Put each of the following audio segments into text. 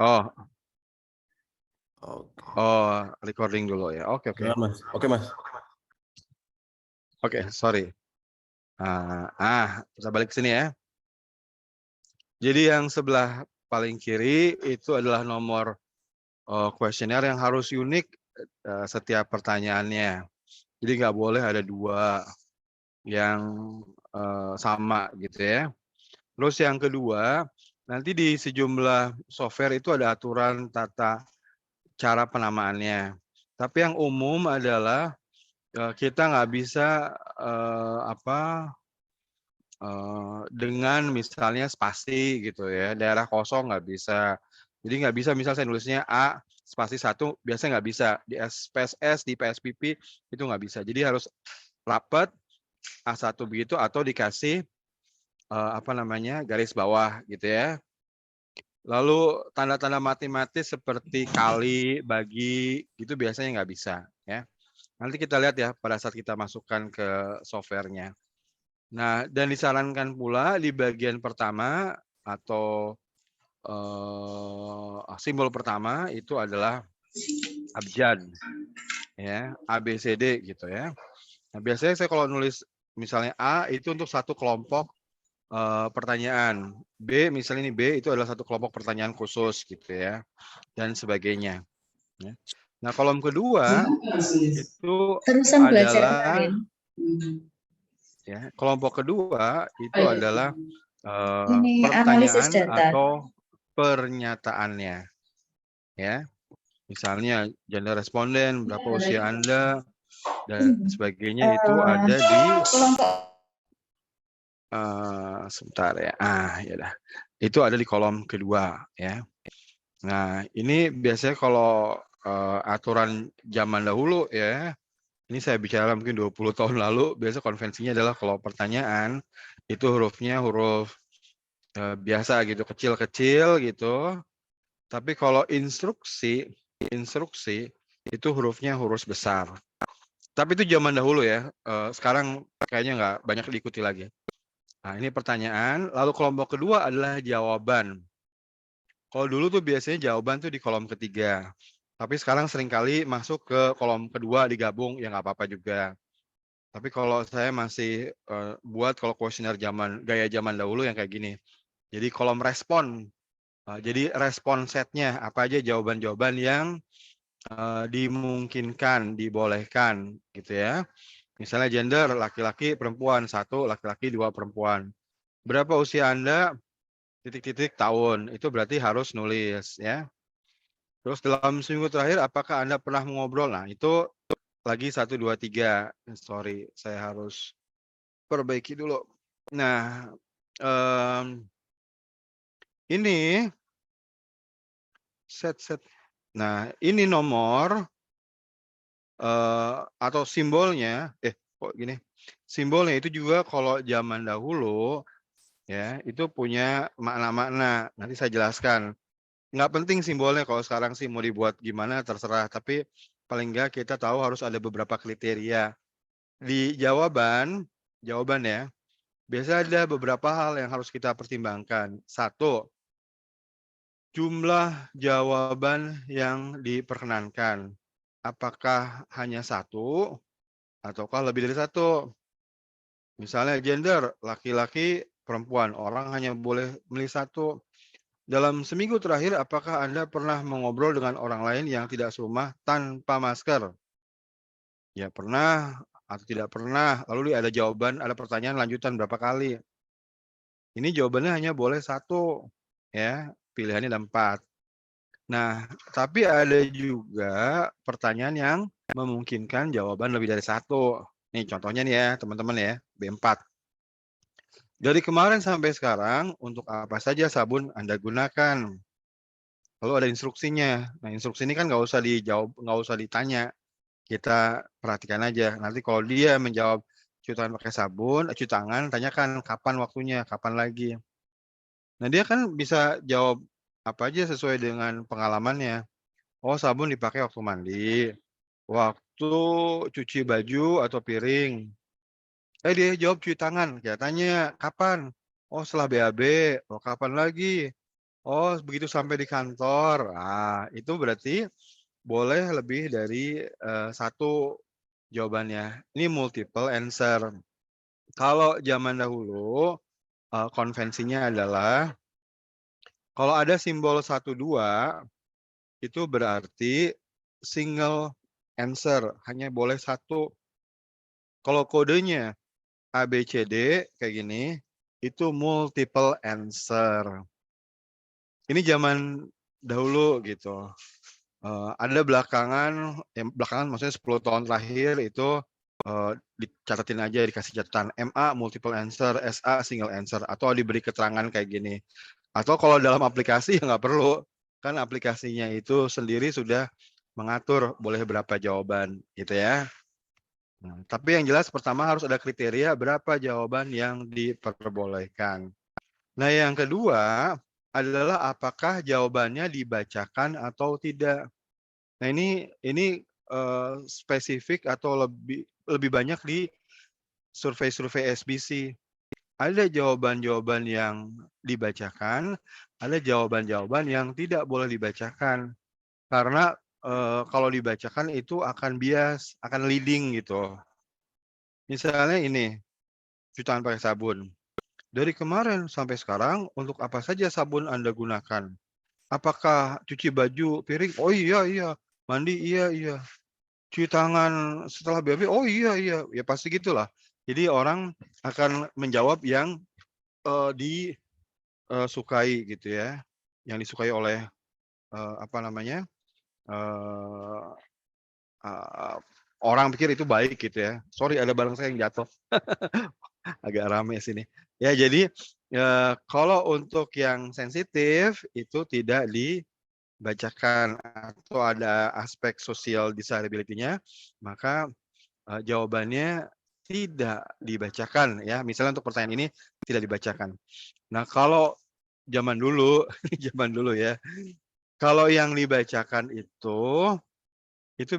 Oh, Oke. recording dulu ya. Oke. Silakan, Mas. Oke, Mas. Oke, sorry. Kita balik ke sini ya. Jadi yang sebelah paling kiri itu adalah nomor kuesioner yang harus unik setiap pertanyaannya. Jadi nggak boleh ada 2 yang sama gitu ya. Terus yang kedua, nanti di sejumlah software itu ada aturan tata cara penamaannya. Tapi yang umum adalah kita nggak bisa dengan misalnya spasi gitu ya, daerah kosong nggak bisa. Jadi nggak bisa misal saya nulisnya A spasi 1 biasanya nggak bisa, di SPSS, di PSPP itu nggak bisa. Jadi harus rapet, A1 begitu atau dikasih, garis bawah gitu ya. Lalu tanda-tanda matematis seperti kali, bagi, itu biasanya nggak bisa ya. Nanti kita lihat ya pada saat kita masukkan ke software-nya. Nah, dan disarankan pula di bagian pertama atau, simbol pertama itu adalah abjad, ya, ABCD gitu ya. Nah, biasanya saya kalau nulis misalnya A itu untuk satu kelompok, pertanyaan, B misalnya ini B itu adalah satu kelompok pertanyaan khusus gitu ya, dan sebagainya, ya. Nah, kolom kedua itu Terusan belajar adalah kemarin. ya, kelompok kedua itu adalah Ini analisis pertanyaan data. atau pernyataannya, ya. Misalnya gender responden, berapa usia Anda, dan sebagainya itu ada di Kelompok sebentar ya. Ya udah. Itu ada di kolom kedua ya. Nah, ini biasanya kalau aturan zaman dahulu ya, ini saya bicara mungkin 20 tahun lalu, biasa konvensinya adalah kalau pertanyaan itu hurufnya huruf biasa gitu, kecil-kecil gitu. Tapi kalau instruksi itu hurufnya huruf besar. Tapi itu zaman dahulu ya, sekarang kayaknya nggak banyak diikuti lagi. Nah, ini pertanyaan, lalu kelompok kedua adalah jawaban. Kalau dulu tuh biasanya jawaban tuh di kolom ketiga, tapi sekarang seringkali masuk ke kolom kedua digabung, ya nggak apa-apa juga. Tapi kalau saya masih, buat kalau kuesioner gaya zaman dahulu yang kayak gini. Jadi kolom respon, jadi respon setnya, apa aja jawaban-jawaban yang dimungkinkan, dibolehkan gitu ya. Misalnya gender laki-laki, perempuan, 1 laki-laki, 2 perempuan. Berapa usia Anda? Titik-titik tahun, itu berarti harus nulis ya. Terus dalam seminggu terakhir apakah Anda pernah mengobrol? Nah, itu lagi 1, 2, 3. Sorry, saya harus perbaiki dulu. Nah, ini set. Nah, ini nomor atau simbolnya kok gini, simbolnya itu juga kalau zaman dahulu ya, itu punya makna-makna, nanti saya jelaskan. Nggak penting simbolnya kalau sekarang sih mau dibuat gimana terserah, tapi paling nggak kita tahu harus ada beberapa kriteria. Di jawaban ya, biasanya ada beberapa hal yang harus kita pertimbangkan. 1, jumlah jawaban yang diperkenankan. Apakah hanya 1 ataukah lebih dari 1? Misalnya gender, laki-laki, perempuan, orang hanya boleh milih 1. Dalam seminggu terakhir, apakah Anda pernah mengobrol dengan orang lain yang tidak serumah tanpa masker? Ya pernah atau tidak pernah. Lalu ada jawaban, ada pertanyaan lanjutan berapa kali. Ini jawabannya hanya boleh 1, ya. Pilihannya ada 4. Nah, tapi ada juga pertanyaan yang memungkinkan jawaban lebih dari 1. Nih contohnya nih ya teman-teman ya, B4. Dari kemarin sampai sekarang, untuk apa saja sabun Anda gunakan? Lalu ada instruksinya. Nah, instruksi ini kan nggak usah dijawab, nggak usah ditanya. Kita perhatikan aja. Nanti kalau dia menjawab cuci tangan pakai sabun, cuci tangan, tanyakan kapan waktunya, kapan lagi. Nah, dia kan bisa jawab apa aja sesuai dengan pengalamannya. Oh, sabun dipakai waktu mandi, waktu cuci baju atau piring. Dia jawab cuci tangan. Kita tanya kapan? Oh, setelah BAB. Oh, kapan lagi? Oh, begitu sampai di kantor. Ah, itu berarti boleh lebih dari, 1 jawabannya. Ini multiple answer. Kalau zaman dahulu, konvensinya adalah kalau ada simbol 1, 2 itu berarti single answer, hanya boleh 1. Kalau kodenya A, B, C, D kayak gini, itu multiple answer. Ini zaman dahulu gitu. Ada belakangan, belakangan maksudnya 10 tahun terakhir itu, dicatatin aja, dikasih catatan MA multiple answer, SA single answer, atau diberi keterangan kayak gini. Atau kalau dalam aplikasi ya nggak perlu, kan aplikasinya itu sendiri sudah mengatur boleh berapa jawaban gitu ya. Nah, tapi yang jelas pertama harus ada kriteria berapa jawaban yang diperbolehkan. Nah, yang kedua adalah apakah jawabannya dibacakan atau tidak. Nah, ini, spesifik atau lebih lebih banyak di survei-survei SBC. Ada jawaban-jawaban yang dibacakan, ada jawaban-jawaban yang tidak boleh dibacakan. Karena, kalau dibacakan itu akan bias, akan leading gitu. Misalnya ini, cuci tangan pakai sabun. Dari kemarin sampai sekarang, untuk apa saja sabun Anda gunakan? Apakah cuci baju, piring? Oh iya iya. Mandi? Iya iya. Cuci tangan setelah BAB? Oh iya iya. Ya pasti gitulah. Jadi orang akan menjawab yang, disukai gitu ya, yang disukai oleh, apa namanya, eee eee, orang pikir itu baik gitu ya. Sorry ada barang saya yang jatuh, agak rame sini. Ya jadi, kalau untuk yang sensitif itu tidak dibacakan atau ada aspek social disability-nya, maka, jawabannya tidak dibacakan ya. Misalnya untuk pertanyaan ini tidak dibacakan. Nah kalau zaman dulu, zaman dulu ya, kalau yang dibacakan itu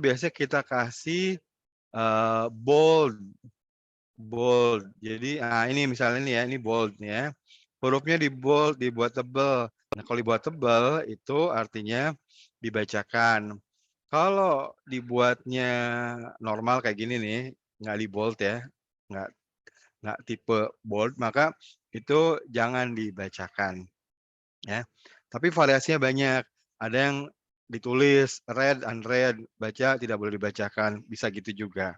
biasanya kita kasih, bold bold. Jadi, ini misalnya nih ya, ini bold nih ya, hurufnya di-bold, dibuat tebel. Nah, kalau dibuat tebel itu artinya dibacakan. Kalau dibuatnya normal kayak gini nih, nggak di-bold ya, nggak nggak tipe bold, maka itu jangan dibacakan. Ya, tapi variasinya banyak. Ada yang ditulis read, unread, baca tidak boleh dibacakan, bisa gitu juga,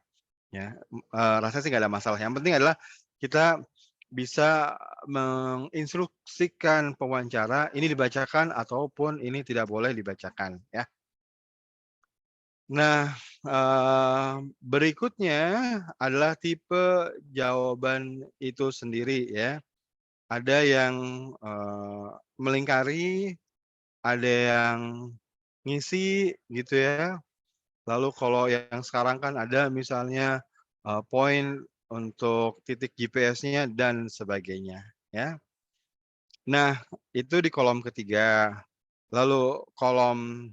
ya. Rasanya sih nggak ada masalah, yang penting adalah kita bisa menginstruksikan pewawancara, ini dibacakan ataupun ini tidak boleh dibacakan, ya. Nah, berikutnya adalah tipe jawaban itu sendiri, ya. Ada yang, melingkari, ada yang ngisi gitu ya. Lalu kalau yang sekarang kan ada misalnya, poin untuk titik GPS-nya dan sebagainya ya. Nah, itu di kolom ketiga. Lalu kolom,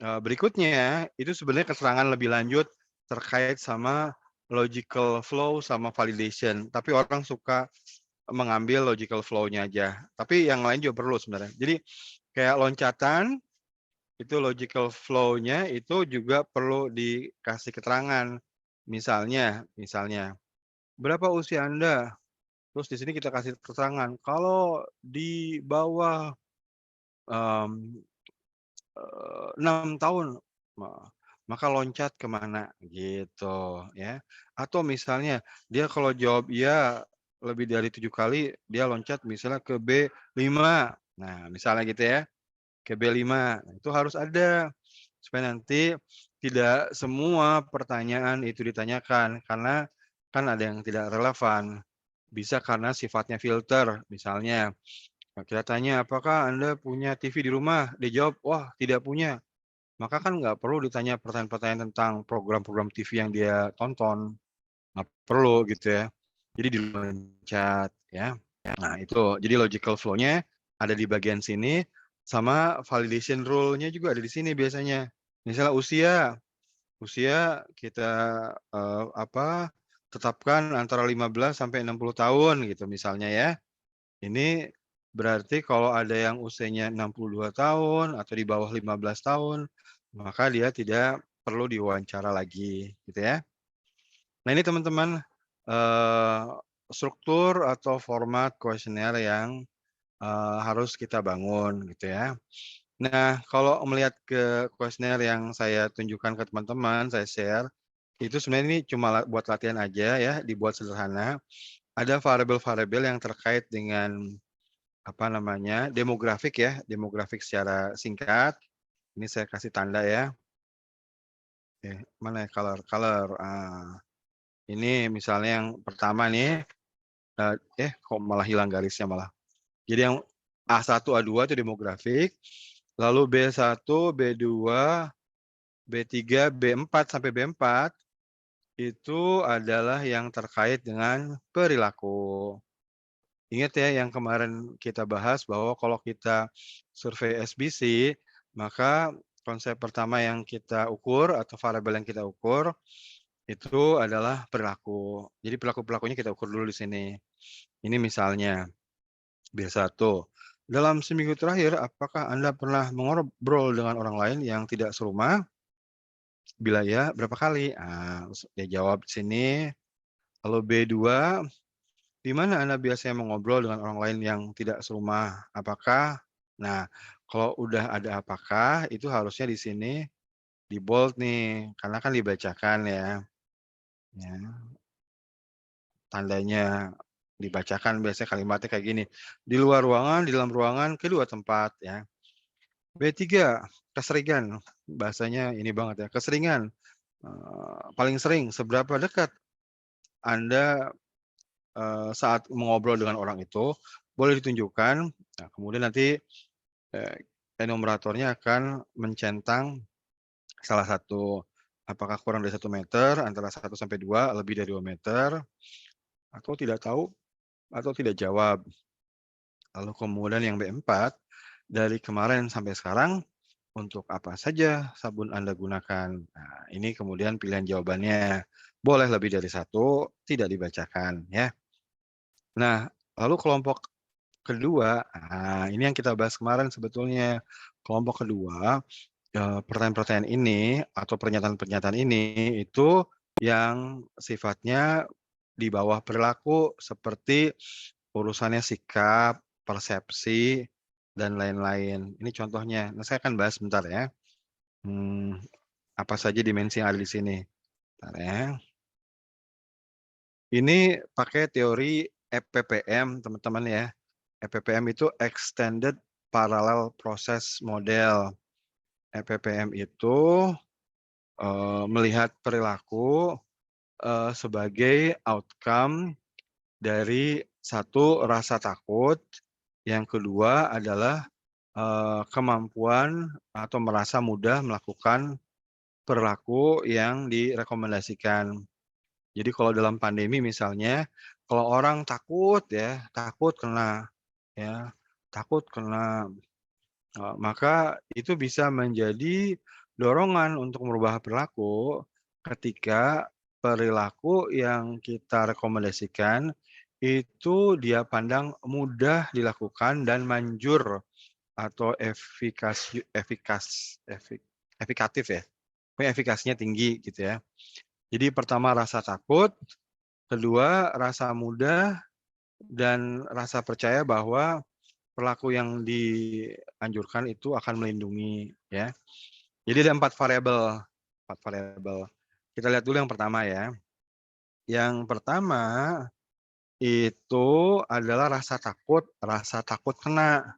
berikutnya itu sebenarnya keterangan lebih lanjut terkait sama logical flow sama validation, tapi orang suka mengambil logical flow-nya aja, tapi yang lain juga perlu sebenarnya. Jadi kayak loncatan itu logical flow-nya itu juga perlu dikasih keterangan. Misalnya, "Berapa usia Anda?" Terus di sini kita kasih keterangan, "Kalau di bawah, mmm, 6 tahun, me maka loncat ke mana?" Gitu ya. Atau misalnya dia kalau jawab iya lebih dari 7 kali, dia loncat misalnya ke B5. Nah, misalnya gitu ya. Ke B5. Nah, itu harus ada, supaya nanti tidak semua pertanyaan itu ditanyakan, karena kan ada yang tidak relevan. Bisa karena sifatnya filter, misalnya, kita tanya, "Apakah Anda punya TV di rumah?" Dia jawab, "Wah, tidak punya." Maka kan nggak perlu ditanya pertanyaan-pertanyaan tentang program-program TV yang dia tonton, nggak perlu gitu ya. Jadi diloncat ya. Nah itu, jadi logical flow-nya ada di bagian sini, sama validation rule-nya juga ada di sini biasanya. Misalnya usia kita, tetapkan antara 15 sampai 60 tahun gitu misalnya ya. Ini berarti kalau ada yang usianya 62 tahun atau di bawah 15 tahun, maka dia tidak perlu diwawancara lagi, gitu ya. Nah ini teman-teman, eee, struktur atau format kuesioner yang, harus kita bangun, gitu ya. Nah, kalau melihat ke kuesioner yang saya tunjukkan ke teman-teman, saya share, itu sebenarnya ini cuma buat latihan aja ya, dibuat sederhana. Ada variabel-variabel yang terkait dengan, apa namanya, demografik ya, demografik secara singkat. Ini saya kasih tanda ya. Oke, mana ya color color, ini misalnya yang pertama nih, kok malah hilang garisnya malah. Jadi yang A1, A2 itu demografik, lalu B1, B2, B3, B4 sampai B4 itu adalah yang terkait dengan perilaku. Ingat ya yang kemarin kita bahas bahwa kalau kita survei SBC, maka konsep pertama yang kita ukur atau variabel yang kita ukur itu adalah perilaku. Jadi perilaku-perilakunya kita ukur dulu di sini. Ini misalnya B1, dalam seminggu terakhir apakah Anda pernah mengobrol dengan orang lain yang tidak serumah? Bila ya, berapa kali? Terus dia jawab di sini. Lalu B2, di mana Anda biasanya mengobrol dengan orang lain yang tidak serumah? Apakah? Nah, kalau udah ada apakah, itu harusnya di sini di-bold nih, karena kan dibacakan ya. Ya, tandanya dibacakan biasanya kalimatnya kayak gini, di luar ruangan, di dalam ruangan, kedua tempat ya. B3, keseringan, bahasanya ini banget ya, keseringan, paling sering, seberapa dekat Anda, saat mengobrol dengan orang itu, boleh ditunjukkan, nah kemudian nanti, eee, enumeratornya akan mencentang salah satu, apakah kurang dari 1 meter, antara 1 sampai 2, lebih dari 2 meter, atau tidak tahu, atau tidak jawab. Lalu kemudian yang B4, dari kemarin sampai sekarang, untuk apa saja sabun Anda gunakan? Nah, ini kemudian pilihan jawabannya. Boleh lebih dari satu, tidak dibacakan, ya. Nah, lalu kelompok kedua, ini yang kita bahas kemarin sebetulnya. Kelompok kedua, pertanyaan-pertanyaan ini atau pernyataan-pernyataan ini itu yang sifatnya di bawah perilaku seperti urusannya sikap, persepsi, dan lain-lain. Ini contohnya. Nah, saya akan bahas sebentar ya. Mmm, apa saja dimensi yang ada di sini. Bentar ya. Ini pakai teori EPPM teman-teman ya. EPPM itu Extended Parallel Process Model. EPPM itu, melihat perilaku, sebagai outcome dari satu rasa takut, yang kedua adalah, kemampuan atau merasa mudah melakukan perilaku yang direkomendasikan. Jadi kalau dalam pandemi misalnya, kalau orang takut ya, takut kena ya, takut kena, maka itu bisa menjadi dorongan untuk merubah perilaku ketika perilaku yang kita rekomendasikan itu dia pandang mudah dilakukan dan manjur atau efikatif ya, pokoknya efikasinya tinggi gitu ya. Jadi pertama rasa takut, kedua rasa mudah, dan rasa percaya bahwa perilaku yang dianjurkan itu akan melindungi ya. Jadi ada 4 variabel. Kita lihat dulu yang pertama ya. Yang pertama itu adalah rasa takut kena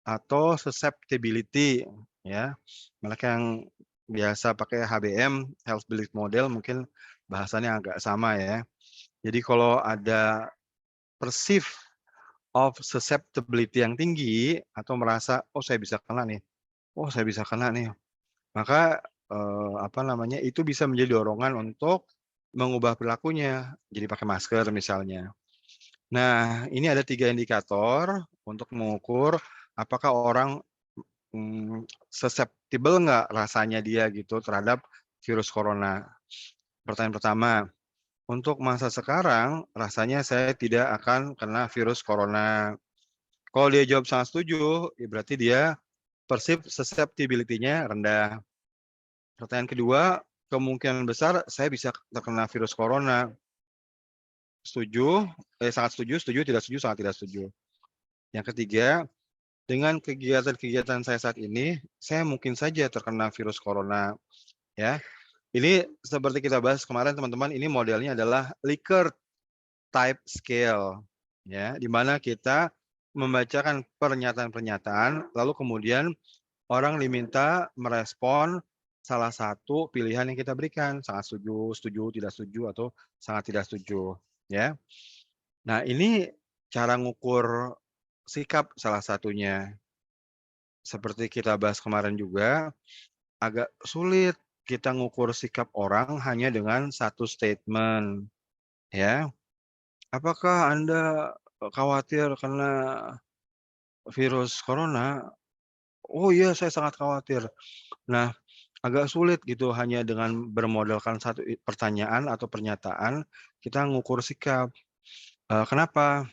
atau susceptibility ya. Mereka yang biasa pakai HBM, Health Belief Model, mungkin bahasannya agak sama ya. Jadi kalau ada perceive of susceptibility yang tinggi atau merasa, "Oh saya bisa kena nih, oh saya bisa kena nih." Maka, apa namanya, itu bisa menjadi dorongan untuk mengubah perilakunya, jadi pakai masker misalnya. Nah, ini ada 3 indikator untuk mengukur apakah orang, susceptible nggak rasanya dia gitu terhadap virus corona. Pertanyaan pertama, untuk masa sekarang rasanya saya tidak akan kena virus corona. Kalau dia jawab sangat setuju, ya berarti dia susceptibility-nya rendah. Pertanyaan kedua, kemungkinan besar saya bisa terkena virus corona. Setuju, sangat setuju, setuju, tidak setuju, sangat tidak setuju. Yang ketiga, dengan kegiatan-kegiatan saya saat ini, saya mungkin saja terkena virus corona, ya. Ini seperti kita bahas kemarin teman-teman, ini modelnya adalah Likert type scale, ya, di mana kita membacakan pernyataan-pernyataan, lalu kemudian orang diminta merespon salah satu pilihan yang kita berikan, sangat setuju, setuju, tidak setuju, atau sangat tidak setuju, ya. Nah, ini cara ngukur sikap salah satunya. Seperti kita bahas kemarin juga, agak sulit kita ngukur sikap orang hanya dengan satu statement, ya. "Apakah Anda, khawatir karena virus corona?" "Oh iya, saya sangat khawatir." Nah, agak sulit gitu hanya dengan bermodalkan satu pertanyaan atau pernyataan, kita ngukur sikap. Kenapa?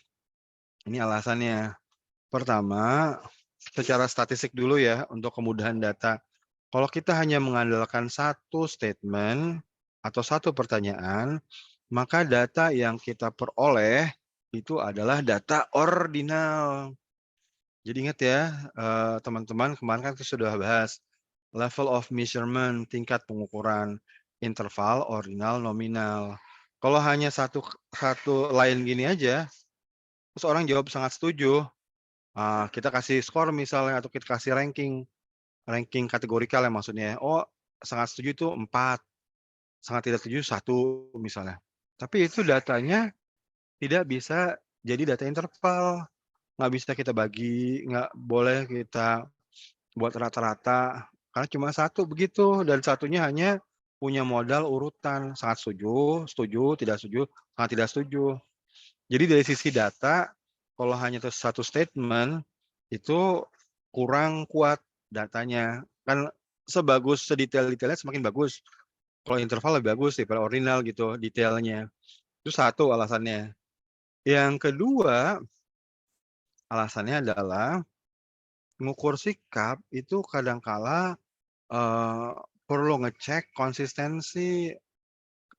Ini alasannya. Pertama, secara statistik dulu ya untuk kemudahan data. Kalau kita hanya mengandalkan satu statement atau satu pertanyaan, maka data yang kita peroleh itu adalah data ordinal. Jadi ingat ya, teman-teman kemarin kan kita sudah bahas level of measurement, tingkat pengukuran, interval, ordinal, nominal. Kalau hanya satu satu line gini aja, terus orang jawab sangat setuju, kita kasih skor misalnya atau kita kasih ranking, ranking kategorikal ya maksudnya. Oh, sangat setuju itu 4, sangat tidak setuju 1 misalnya. Tapi itu datanya tidak bisa jadi data interval, nggak bisa kita bagi, nggak boleh kita buat rata-rata, karena cuma satu begitu dan satunya hanya punya modal urutan, sangat setuju, setuju, tidak setuju, sangat tidak setuju. Jadi dari sisi data, kalau hanya satu statement, itu kurang kuat datanya. Kan sebagus sedetail-detailnya semakin bagus. Kalau interval lebih bagus daripada ordinal gitu detailnya. Itu satu alasannya. Yang kedua, alasannya adalah ngukur sikap itu kadang kala, eee, perlu ngecek konsistensi.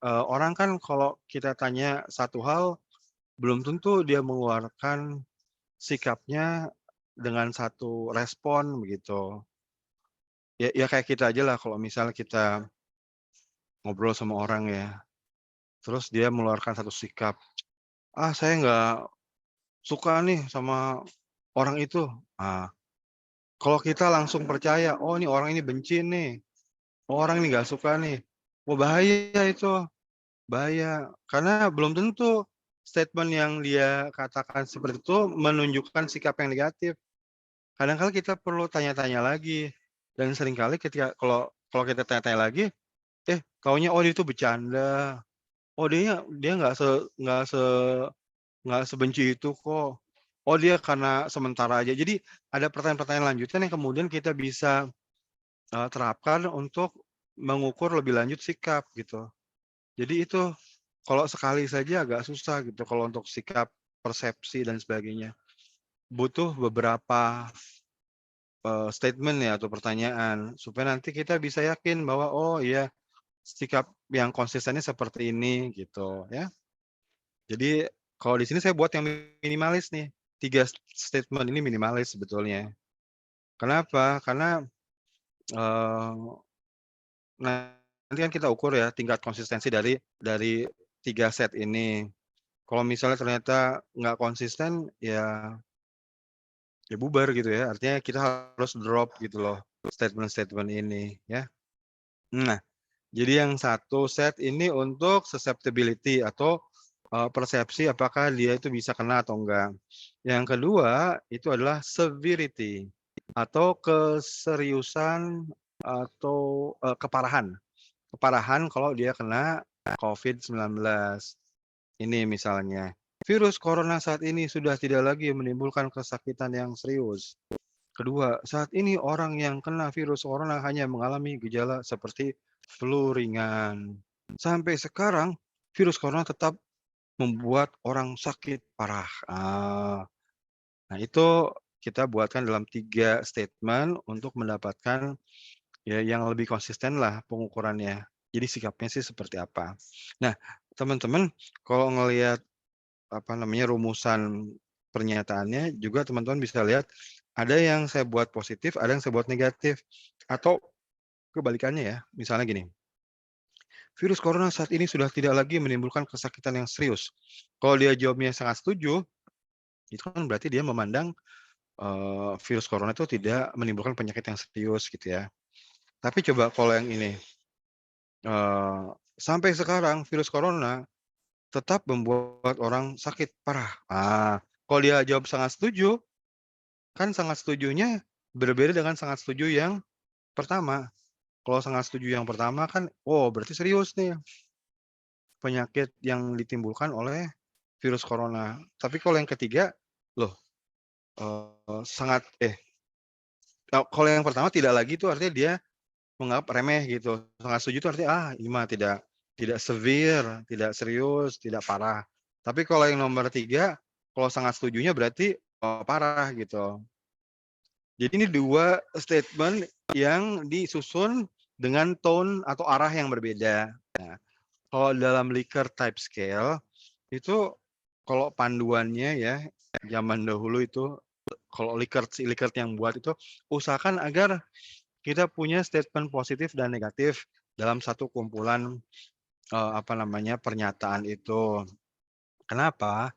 Orang kan kalau kita tanya satu hal, belum tentu dia mengeluarkan sikapnya dengan satu respon begitu. Ya kayak kita aja lah kalau misalnya kita ngobrol sama orang ya, terus dia mengeluarkan satu sikap, "Ah, saya nggak suka nih sama orang itu." Ah, kalau kita langsung percaya, "Oh, ini orang ini benci nih, oh orang ini nggak suka nih." Oh, bahaya itu, bahaya. Karena belum tentu statement yang dia katakan seperti itu menunjukkan sikap yang negatif. Kadang kala kita perlu tanya-tanya lagi, dan seringkali ketika kalau kalau kita tanya-tanya lagi, taunya, oh dia itu bercanda, oh dia nggak sebenci itu kok, oh dia karena sementara aja. Jadi ada pertanyaan-pertanyaan lanjutan yang kemudian kita bisa, terapkan untuk mengukur lebih lanjut sikap gitu. Jadi itu, kalau sekali saja agak susah gitu kalau untuk sikap, persepsi dan sebagainya. Butuh beberapa statement ya atau pertanyaan, supaya nanti kita bisa yakin bahwa, oh iya, sikap yang konsistennya seperti ini, gitu ya. Jadi, kalau di sini saya buat yang minimalis nih, 3 statement ini minimalis sebetulnya. Kenapa? Karena, eee, nanti kan kita ukur ya tingkat konsistensi dari 3 set ini. Kalau misalnya ternyata nggak konsisten, ya bubar gitu ya, artinya kita harus drop gitu loh, statement-statement ini, ya. Nah, jadi yang satu set ini untuk susceptibility atau, persepsi apakah dia itu bisa kena atau enggak. Yang kedua itu adalah severity atau keseriusan atau, keparahan. Keparahan kalau dia kena COVID-19. Ini misalnya, virus corona saat ini sudah tidak lagi menimbulkan kesakitan yang serius. Kedua, saat ini orang yang kena virus corona hanya mengalami gejala seperti flu ringan. Sampai sekarang, virus corona tetap membuat orang sakit parah. Nah, itu kita buatkan dalam 3 statement untuk mendapatkan ya yang lebih konsisten lah pengukurannya. Jadi sikapnya sih seperti apa. Nah, teman-teman kalau ngelihat, apa namanya, rumusan pernyataannya juga teman-teman bisa lihat ada yang saya buat positif, ada yang saya buat negatif. Atau kebalikannya ya, misalnya gini, "Virus corona saat ini sudah tidak lagi menimbulkan kesakitan yang serius." Kalau dia jawabnya sangat setuju, itu kan berarti dia memandang, virus corona itu tidak menimbulkan penyakit yang serius gitu ya. Tapi coba kalau yang ini, eee, "Sampai sekarang virus corona tetap membuat orang sakit parah." Kalau dia jawab sangat setuju, kan sangat setujunya berbeda dengan sangat setuju yang pertama. Kalau sangat setuju yang pertama kan, oh berarti serius nih penyakit yang ditimbulkan oleh virus corona. Tapi kalau yang ketiga, loh, sangat kalau yang pertama tidak lagi itu artinya dia menganggap remeh gitu, sangat setuju itu artinya, ini mah tidak severe, tidak serius, tidak parah. Tapi kalau yang nomor 3, kalau sangat setujunya berarti, parah gitu. Jadi ini 2 statement yang disusun dengan tone atau arah yang berbeda. Kalau dalam Likert type scale, itu kalau panduannya ya, zaman dahulu itu kalau si Likert yang buat itu, usahakan agar kita punya statement positif dan negatif dalam satu kumpulan, apa namanya, pernyataan itu. Kenapa?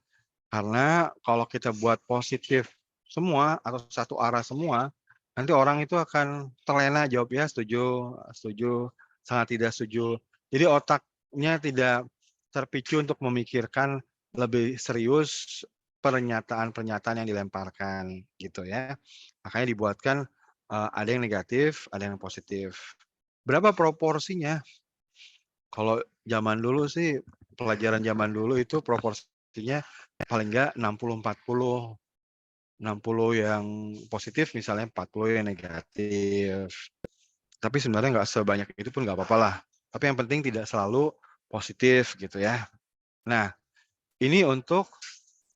Karena kalau kita buat positif semua atau satu arah semua, nanti orang itu akan terlena jawab ya setuju, setuju, sangat tidak setuju. Jadi otaknya tidak terpicu untuk memikirkan lebih serius pernyataan-pernyataan yang dilemparkan gitu ya. Makanya dibuatkan, ada yang negatif, ada yang positif. Berapa proporsinya? Kalau zaman dulu sih, pelajaran zaman dulu itu proporsinya paling enggak 60-40. 60 yang positif misalnya, 40 yang negatif. Tapi sebenarnya nggak sebanyak itu pun nggak apa-apa lah. Tapi yang penting tidak selalu positif gitu ya. Nah, ini untuk,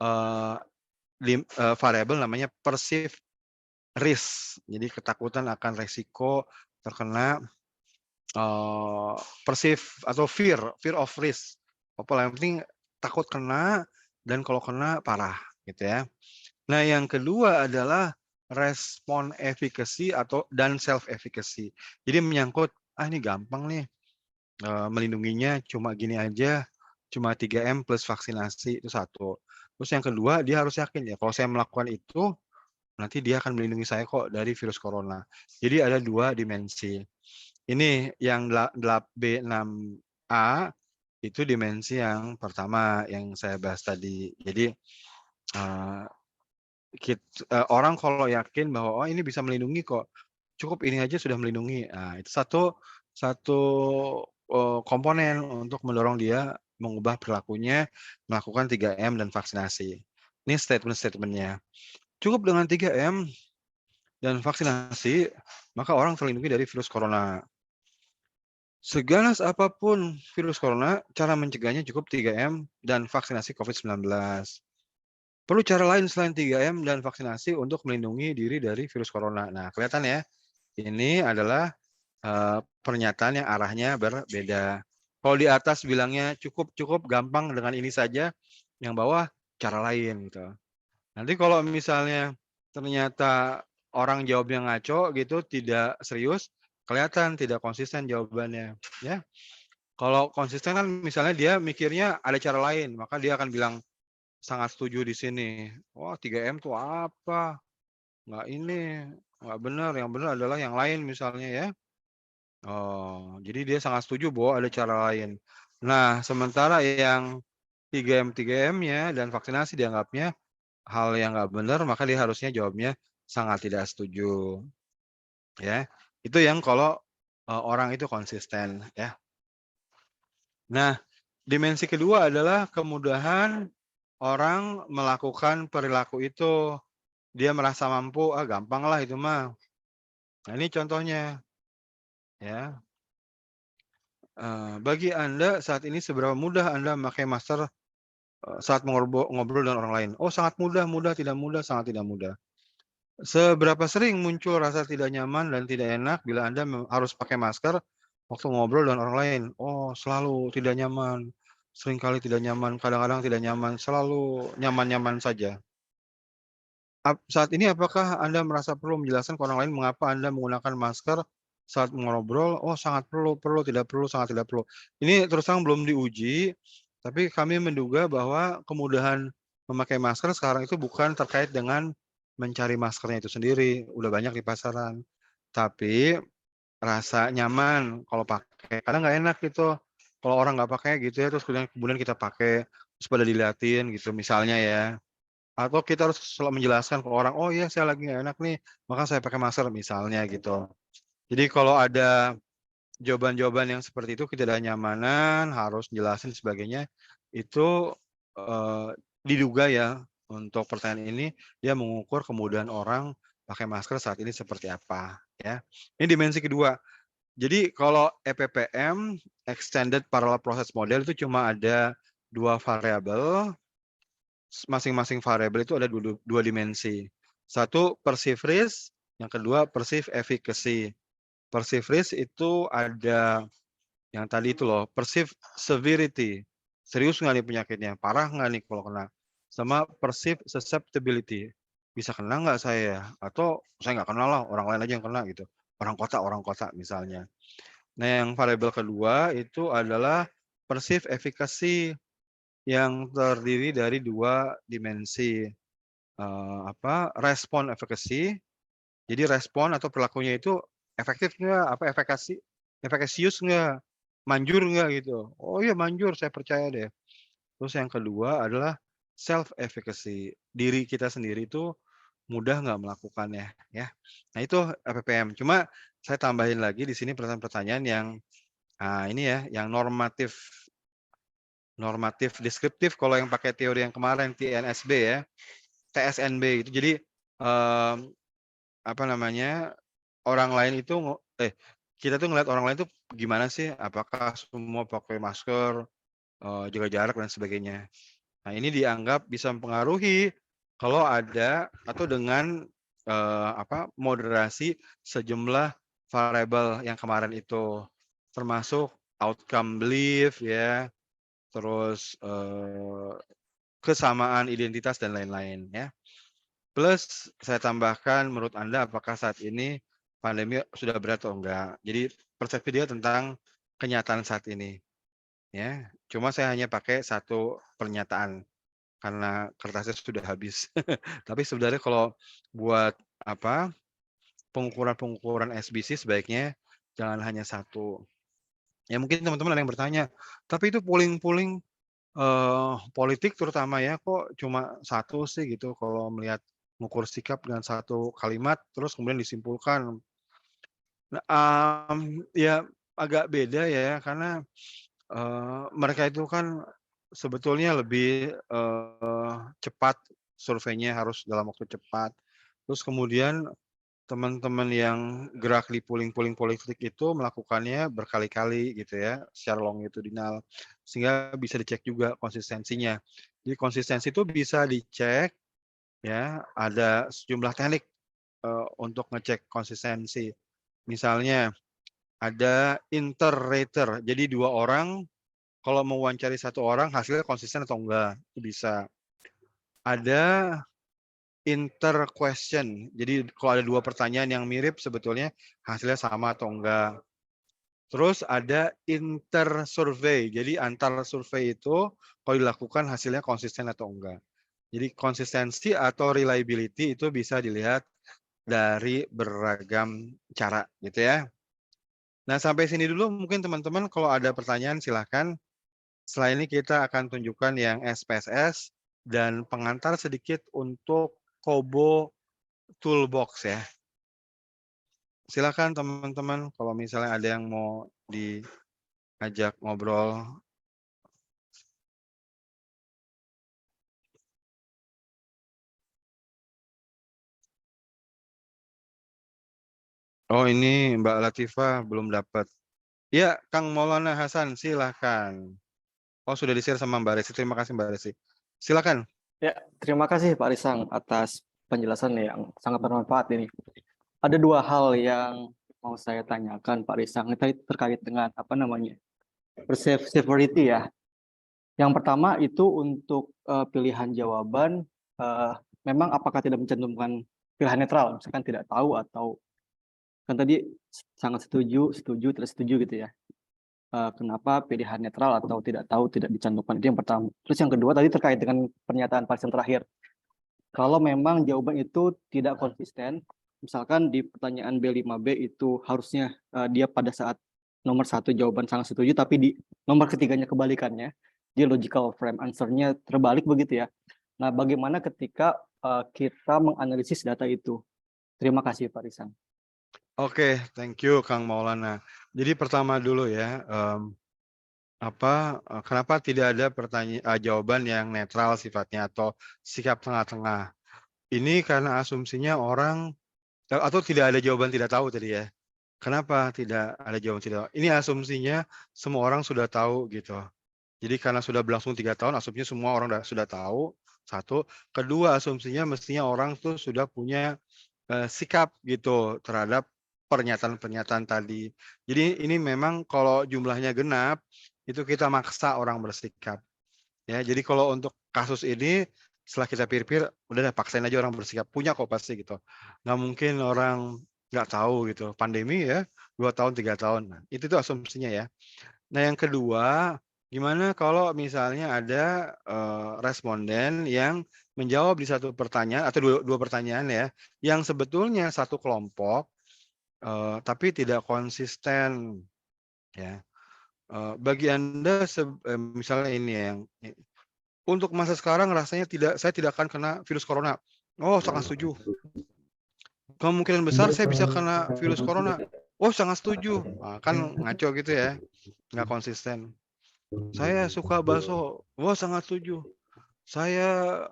eee, variabel namanya perceived risk. Jadi ketakutan akan resiko terkena, eee, perceive atau fear of risk. Pokoknya yang penting takut kena dan kalau kena parah gitu ya. Nah yang kedua adalah respon efficacy dan self efficacy. Jadi menyangkut, ini gampang nih, melindunginya cuma gini aja, cuma 3M plus vaksinasi, itu satu. Terus yang kedua dia harus yakin ya kalau saya melakukan itu, nanti dia akan melindungi saya kok dari virus corona. Jadi ada 2 dimensi. Ini yang B6A, itu dimensi yang pertama yang saya bahas tadi. Jadi, eee, orang kalau yakin bahwa, "Oh ini bisa melindungi kok, cukup ini aja sudah melindungi." Nah itu satu satu, komponen untuk mendorong dia mengubah perilakunya, melakukan 3M dan vaksinasi. Ini statement-statement-nya. Cukup dengan 3M dan vaksinasi, maka orang terlindungi dari virus corona. Seganas apapun virus corona, cara mencegahnya cukup 3M dan vaksinasi COVID-19. Perlu cara lain selain 3M dan vaksinasi untuk melindungi diri dari virus corona. Nah, kelihatan ya, ini adalah, pernyataan yang arahnya berbeda. Kalau di atas bilangnya cukup cukup, gampang dengan ini saja, yang bawah cara lain gitu. Nanti kalau misalnya ternyata orang jawabnya ngaco gitu, tidak serius, kelihatan tidak konsisten jawabannya, ya. Kalau konsisten kan misalnya dia mikirnya ada cara lain, maka dia akan bilang sangat setuju di sini. "Wah 3M tuh apa? Nggak ini, nggak benar, yang benar adalah yang lain," misalnya ya. Oh, jadi dia sangat setuju bahwa ada cara lain. Nah, sementara yang 3M-3M-nya dan vaksinasi dianggapnya hal yang nggak benar, maka dia harusnya jawabnya sangat tidak setuju, ya. Itu yang kalau, orang itu konsisten, ya. Nah, dimensi kedua adalah kemudahan orang melakukan perilaku itu. Dia merasa mampu, gampang lah itu mah. Nah, ini contohnya, ya. Bagi Anda saat ini seberapa mudah Anda memakai masker saat ngobrol dengan orang lain? Oh, sangat mudah mudah, tidak mudah, sangat tidak mudah. Seberapa sering muncul rasa tidak nyaman dan tidak enak bila Anda harus pakai masker waktu ngobrol dengan orang lain? Oh, selalu tidak nyaman, seringkali tidak nyaman, kadang-kadang tidak nyaman, selalu nyaman-nyaman saja. Saat ini apakah Anda merasa perlu menjelaskan ke orang lain mengapa Anda menggunakan masker saat mengobrol? Oh, sangat perlu perlu, tidak perlu, sangat tidak perlu. Ini terus terang belum diuji, tapi kami menduga bahwa kemudahan memakai masker sekarang itu bukan terkait dengan mencari maskernya itu sendiri, udah banyak di pasaran. Tapi rasa nyaman kalau pakai, kadang nggak enak gitu, kalau orang nggak pakai gitu ya, terus kemudian kemudian kita pakai, terus pada diliatin gitu misalnya ya. Atau kita harus selalu menjelaskan ke orang, "Oh iya saya lagi nggak enak nih, maka saya pakai masker," misalnya gitu. Jadi kalau ada jawaban-jawaban yang seperti itu, ketidaknyamanan, harus jelasin sebagainya, itu, diduga ya untuk pertanyaan ini, dia mengukur kemudahan orang pakai masker saat ini seperti apa, ya. Ini dimensi kedua. Jadi kalau EPPM, Extended Parallel Process Model itu cuma ada 2 variabel. Masing-masing variabel itu ada dua dimensi. Satu perceived risk, yang kedua perceived efficacy. Perceived risk itu ada yang tadi itu loh, perceived severity. Serius nggak nih penyakitnya? Parah nggak nih kalau kena? Sama perceived susceptibility. Bisa kena nggak saya ya? Atau saya nggak kenal lah, orang lain aja yang kena gitu. Orang kota misalnya. Nah yang variabel kedua itu adalah perceived efficacy yang terdiri dari 2 dimensi, respon efficacy, jadi respon atau perilakunya itu efektif nggak, efekasius nggak, manjur nggak gitu. Oh iya manjur, saya percaya deh. Terus yang kedua adalah self efficacy, diri kita sendiri itu mudah nggak melakukannya, ya. Nah itu EPPM, cuma saya tambahin lagi di sini pertanyaan-pertanyaan yang, ini ya, yang normatif normatif deskriptif kalau yang pakai teori yang kemarin TNSB ya. TSNB gitu. Jadi, mmm, apa namanya, orang lain itu kita tuh ngelihat orang lain tuh gimana sih, apakah semua pakai masker, jaga jarak dan sebagainya. Nah, ini dianggap bisa mempengaruhi kalau ada atau dengan, moderasi sejumlah variabel yang kemarin itu, termasuk outcome belief ya, terus, kesamaan identitas dan lain-lain ya. Plus saya tambahkan menurut Anda apakah saat ini pandemi sudah berat atau enggak. Jadi persepsi dia tentang kenyataan saat ini, ya. Cuma saya hanya pakai satu pernyataan karena kertasnya sudah habis. Tapi sebenarnya kalau buat apa, pengukuran-pengukuran SBC sebaiknya jangan hanya satu. Ya mungkin teman-teman ada yang bertanya, "Tapi itu polling-polling, politik terutama ya, kok cuma satu sih?" Gitu kalau melihat mengukur sikap dengan satu kalimat, terus kemudian disimpulkan. Nah, ya agak beda ya, karena, mereka itu kan sebetulnya lebih, cepat surveinya harus dalam waktu cepat. Terus kemudian teman-teman yang gerak di polling-polling politik itu melakukannya berkali-kali gitu ya, secara longitudinal, sehingga bisa dicek juga konsistensinya. Jadi konsistensi itu bisa dicek ya, ada sejumlah teknik, untuk ngecek konsistensi. Misalnya ada inter-rater, jadi 2 orang kalau mewawancari satu orang hasilnya konsisten atau enggak, itu bisa. Ada inter-question, jadi kalau ada 2 pertanyaan yang mirip sebetulnya hasilnya sama atau enggak. Terus ada inter-survey, jadi antar survei itu kalau dilakukan hasilnya konsisten atau enggak. Jadi konsistensi atau reliability itu bisa dilihat dari beragam cara gitu ya. Nah sampai sini dulu mungkin teman-teman kalau ada pertanyaan silahkan. Setelah ini kita akan tunjukkan yang SPSS dan pengantar sedikit untuk Kobo Toolbox ya. Silakan teman-teman kalau misalnya ada yang mau diajak ngobrol. Oh ini Mbak Latifah belum dapat. Ya Kang Maulana Hasan silahkan. Oh sudah di-share sama Mbak Resi, terima kasih Mbak Resi. Silakan. Ya, terima kasih Pak Risang atas penjelasan yang sangat bermanfaat ini. Ada dua hal yang mau saya tanyakan Pak Risang. Ini terkait dengan apa namanya severity ya. Yang pertama itu untuk pilihan jawaban, memang apakah tidak mencantumkan pilihan netral, misalkan tidak tahu atau kan tadi sangat setuju, setuju, tidak setuju gitu ya. Kenapa pilihan netral atau tidak tahu tidak dicantumkan, itu yang pertama. Terus yang kedua tadi terkait dengan pernyataan Pak Risang terakhir. Kalau memang jawaban itu tidak konsisten, misalkan di pertanyaan B5B itu harusnya dia pada saat nomor 1 jawaban sangat setuju, tapi di nomor ketiganya kebalikannya, dia logical frame answer-nya terbalik begitu ya. Nah, bagaimana ketika kita menganalisis data itu? Terima kasih Pak Risang. Oke, thank you Kang Maulana. Jadi pertama dulu ya, kenapa tidak ada jawaban yang netral sifatnya atau sikap tengah-tengah. Ini karena asumsinya orang atau tidak ada jawaban tidak tahu tadi ya. Kenapa tidak ada jawaban tidak tahu? Ini asumsinya semua orang sudah tahu gitu. Jadi karena sudah berlangsung 3 tahun, asumsinya semua orang sudah tahu, satu. Kedua, asumsinya mestinya orang tuh sudah punya sikap gitu terhadap pernyataan-pernyataan tadi. Jadi ini memang kalau jumlahnya genap, itu kita maksa orang bersikap. Ya, jadi kalau untuk kasus ini setelah kita pikir-pikir, udah deh paksain aja orang bersikap, punya kok pasti gitu. Nggak mungkin orang nggak tahu gitu. Pandemi ya 2 tahun, 3 tahun. Nah, itu tuh asumsinya ya. Nah, yang kedua, gimana kalau misalnya ada responden yang menjawab di satu pertanyaan atau dua pertanyaan ya, yang sebetulnya satu kelompok tapi tidak konsisten ya. Bagi Anda misalnya ini yang untuk masa sekarang rasanya saya tidak akan kena virus corona. Oh, sangat setuju. Kemungkinan besar saya bisa kena virus corona. Oh, sangat setuju. Nah, kan ngaco gitu ya, nggak konsisten. Saya suka bakso. Wah, sangat setuju. Saya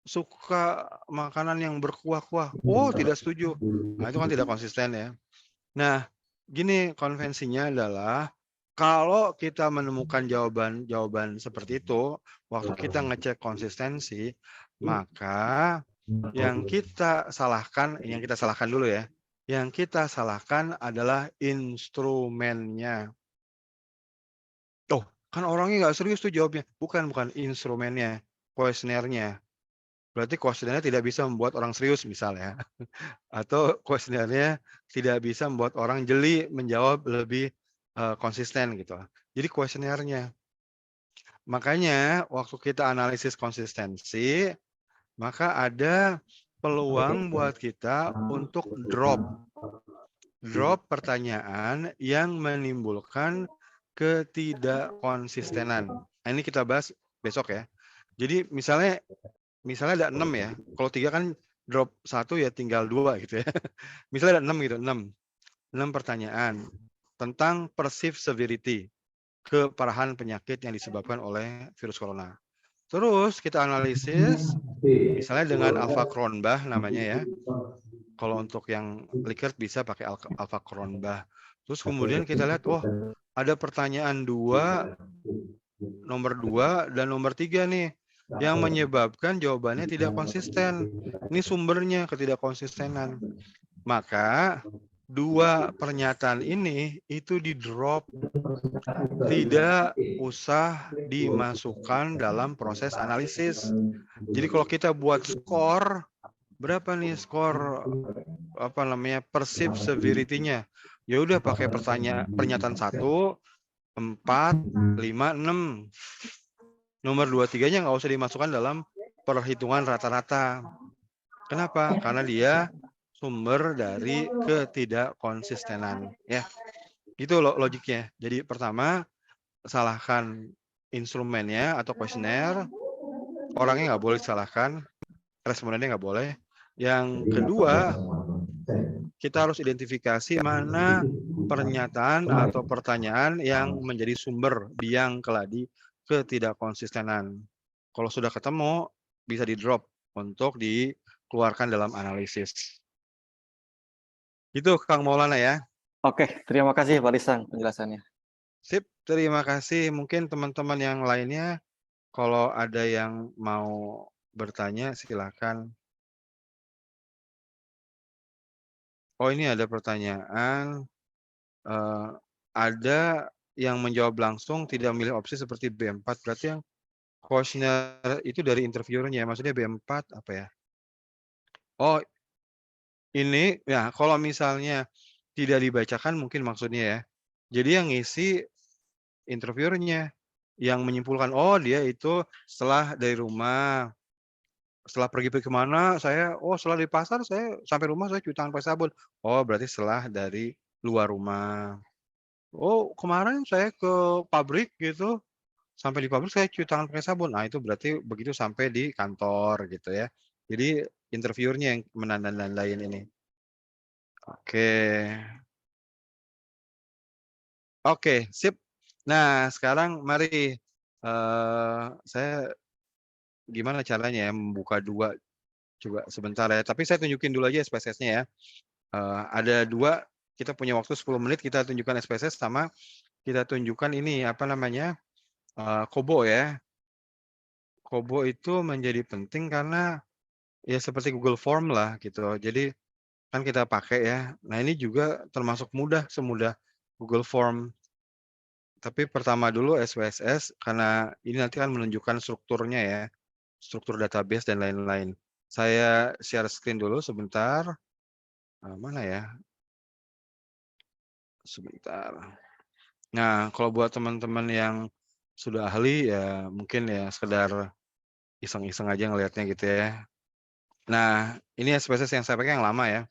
suka makanan yang berkuah-kuah. Oh, tidak setuju. Nah, itu kan tidak konsisten ya. Nah, gini konvensinya adalah kalau kita menemukan jawaban-jawaban seperti itu, waktu kita ngecek konsistensi, maka yang kita salahkan dulu ya. Yang kita salahkan adalah instrumennya. Oh, kan orangnya nggak serius tuh jawabnya. Bukan instrumennya, kuesionernya. Berarti kuesionernya tidak bisa membuat orang serius misalnya. Atau kuesionernya tidak bisa membuat orang jeli menjawab lebih konsisten gitu. Jadi kuesionernya. Makanya waktu kita analisis konsistensi, maka ada peluang buat kita untuk drop pertanyaan yang menimbulkan ketidakkonsistenan. Nah, ini kita bahas besok ya. Jadi misalnya ada 6 ya. Kalau 3 kan drop 1 ya tinggal 2 gitu ya. Misalnya ada 6 gitu, 6 pertanyaan tentang perceived severity, keparahan penyakit yang disebabkan oleh virus corona. Terus kita analisis misalnya dengan alpha Cronbach namanya ya. Kalau untuk yang Likert bisa pakai alpha Cronbach. Terus kemudian kita lihat, oh ada pertanyaan nomor 2 dan nomor 3 nih yang menyebabkan jawabannya tidak konsisten. Ini sumbernya ketidakkonsistenan. Maka 2 pernyataan ini itu di-drop. Tidak usah dimasukkan dalam proses analisis. Jadi kalau kita buat skor, berapa nih skor perceived severity-nya? Ya udah pakai pernyataan 1, 4, 5, 6. Nomor 2, 3-nya nggak usah dimasukkan dalam perhitungan rata-rata. Kenapa? Karena dia sumber dari ketidakkonsistenan. Ya, itu logiknya. Jadi pertama, salahkan instrumennya atau kuesioner, orangnya nggak boleh disalahkan, respondennya nggak boleh. Yang kedua, kita harus identifikasi mana pernyataan atau pertanyaan yang menjadi sumber biang keladi ketidakkonsistenan. Kalau sudah ketemu, bisa di-drop untuk dikeluarkan dalam analisis. Itu Kang Maulana ya. Oke, terima kasih Pak Risang penjelasannya. Sip, terima kasih. Mungkin teman-teman yang lainnya, Kalau ada yang mau bertanya silakan. Oh, ini ada pertanyaan, eee, ada yang menjawab langsung tidak memilih opsi seperti B4, berarti yang kuesioner itu dari interviewer-nya ya, maksudnya B4 apa ya? Oh, ini ya kalau misalnya tidak dibacakan mungkin maksudnya ya. Jadi yang ngisi interviewer-nya, yang menyimpulkan, oh dia itu setelah dari rumah, setelah pergi-pergi ke mana saya, oh setelah di pasar saya sampai rumah saya cuci tangan pakai sabun. Oh berarti setelah dari luar rumah. Oh kemarin saya ke pabrik gitu, sampai di pabrik saya cuci tangan pakai sabun. Nah itu berarti begitu sampai di kantor gitu ya. Jadi interviewer-nya yang menandain ini. Oke. Oke, sip. Nah, sekarang mari, saya gimana caranya ya membuka 2 coba sebentar ya, tapi saya tunjukin dulu aja SPSS-nya ya. Ada 2, kita punya waktu 10 menit, kita tunjukkan SPSS sama kita tunjukkan ini, apa namanya, Kobo ya. Kobo itu menjadi penting karena ya seperti Google Form lah gitu. Jadi kan kita pakai ya. Nah, ini juga termasuk mudah, semudah Google Form. Tapi pertama dulu SPSS karena ini nanti kan menunjukkan strukturnya ya, struktur database dan lain-lain. Saya share screen dulu sebentar, mana ya? Sebentar. Nah, kalau buat teman-teman yang sudah ahli ya mungkin ya sekedar iseng-iseng aja ngelihatnya gitu ya. Nah, ini SPSS yang saya pakai yang lama ya,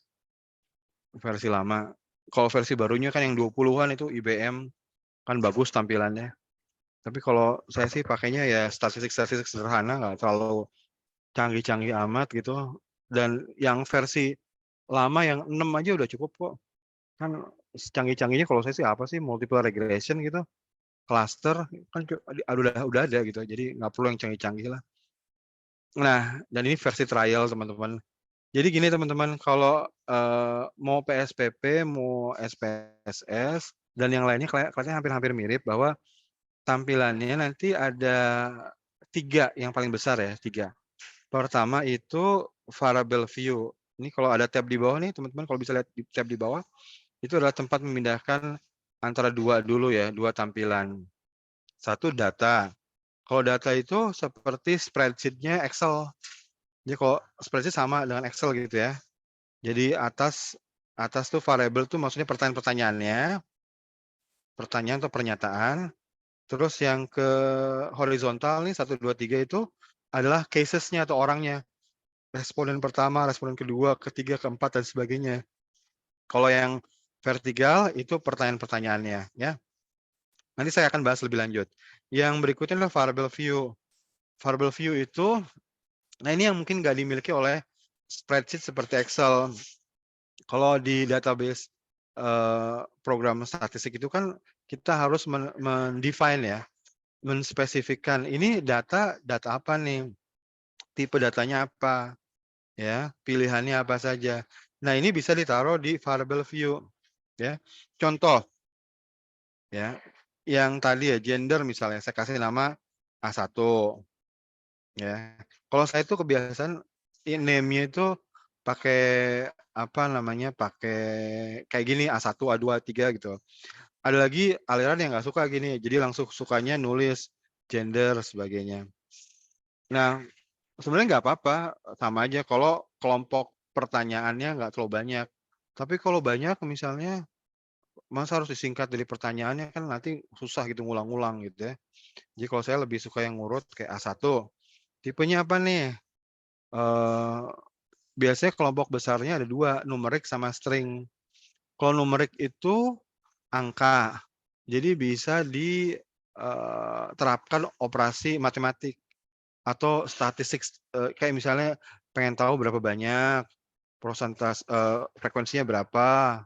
versi lama. Kalau versi barunya kan yang 20-an itu IBM, kan bagus tampilannya. Tapi kalau saya sih pakainya ya statistik-statistik sederhana, nggak terlalu canggih-canggih amat gitu, dan yang versi lama yang 6 aja udah cukup kok. Kan secanggih-canggihnya kalau saya sih apa sih, multiple regression gitu, cluster, kan udah ada gitu, jadi nggak perlu yang canggih-canggih lah. Nah, dan ini versi trial teman-teman. Jadi gini teman-teman, kalau, mau PSPP, mau SPSS, dan yang lainnya kelihatannya hampir-hampir mirip bahwa tampilannya nanti ada 3 yang paling besar ya, 3. Pertama itu variable view. Ini kalau ada tab di bawah nih teman-teman kalau bisa lihat di tab di bawah, itu adalah tempat memindahkan antara 2 dulu ya, 2 tampilan. Satu data. Kalau data itu seperti spreadsheet-nya Excel. Jadi kalau spreadsheet sama dengan Excel gitu ya. Jadi atas atas tuh variable tuh maksudnya pertanyaan-pertanyaannya, pertanyaan atau pernyataan. Terus yang ke horizontal nih 1, 2, 3 itu adalah cases-nya atau orangnya. Responden pertama, responden kedua, ketiga, keempat, dan sebagainya. Kalau yang vertikal itu pertanyaan-pertanyaannya ya. Nanti saya akan bahas lebih lanjut. Yang berikutnya adalah variable view. Variable view itu, nah ini yang mungkin nggak dimiliki oleh spreadsheet seperti Excel. Kalau di database program statistik itu kan kita harus mendefine ya, menspesifikkan ini data apa nih, tipe datanya apa, ya, pilihannya apa saja. Nah, ini bisa ditaruh di variable view, ya. Contoh, ya, yang tadi ya gender misalnya saya kasih nama A1, ya. Kalau saya itu kebiasaan name-nya itu pakai apa namanya, pakai kayak gini A1, A2, A3 gitu. Ada lagi aliran yang nggak suka gini, jadi langsung sukanya nulis gender sebagainya. Nah, sebenarnya nggak apa-apa, sama aja kalau kelompok pertanyaannya nggak terlalu banyak. Tapi kalau banyak misalnya, masa harus disingkat dari pertanyaannya kan nanti susah gitu ngulang-ngulang gitu ya. Jadi kalau saya lebih suka yang ngurut kayak A1, tipenya apa nih? Eee, biasanya kelompok besarnya ada 2, numerik sama string. Kalau numerik itu angka, jadi bisa terapkan operasi matematik atau statistik, kayak misalnya pengen tahu berapa banyak, frekuensinya berapa,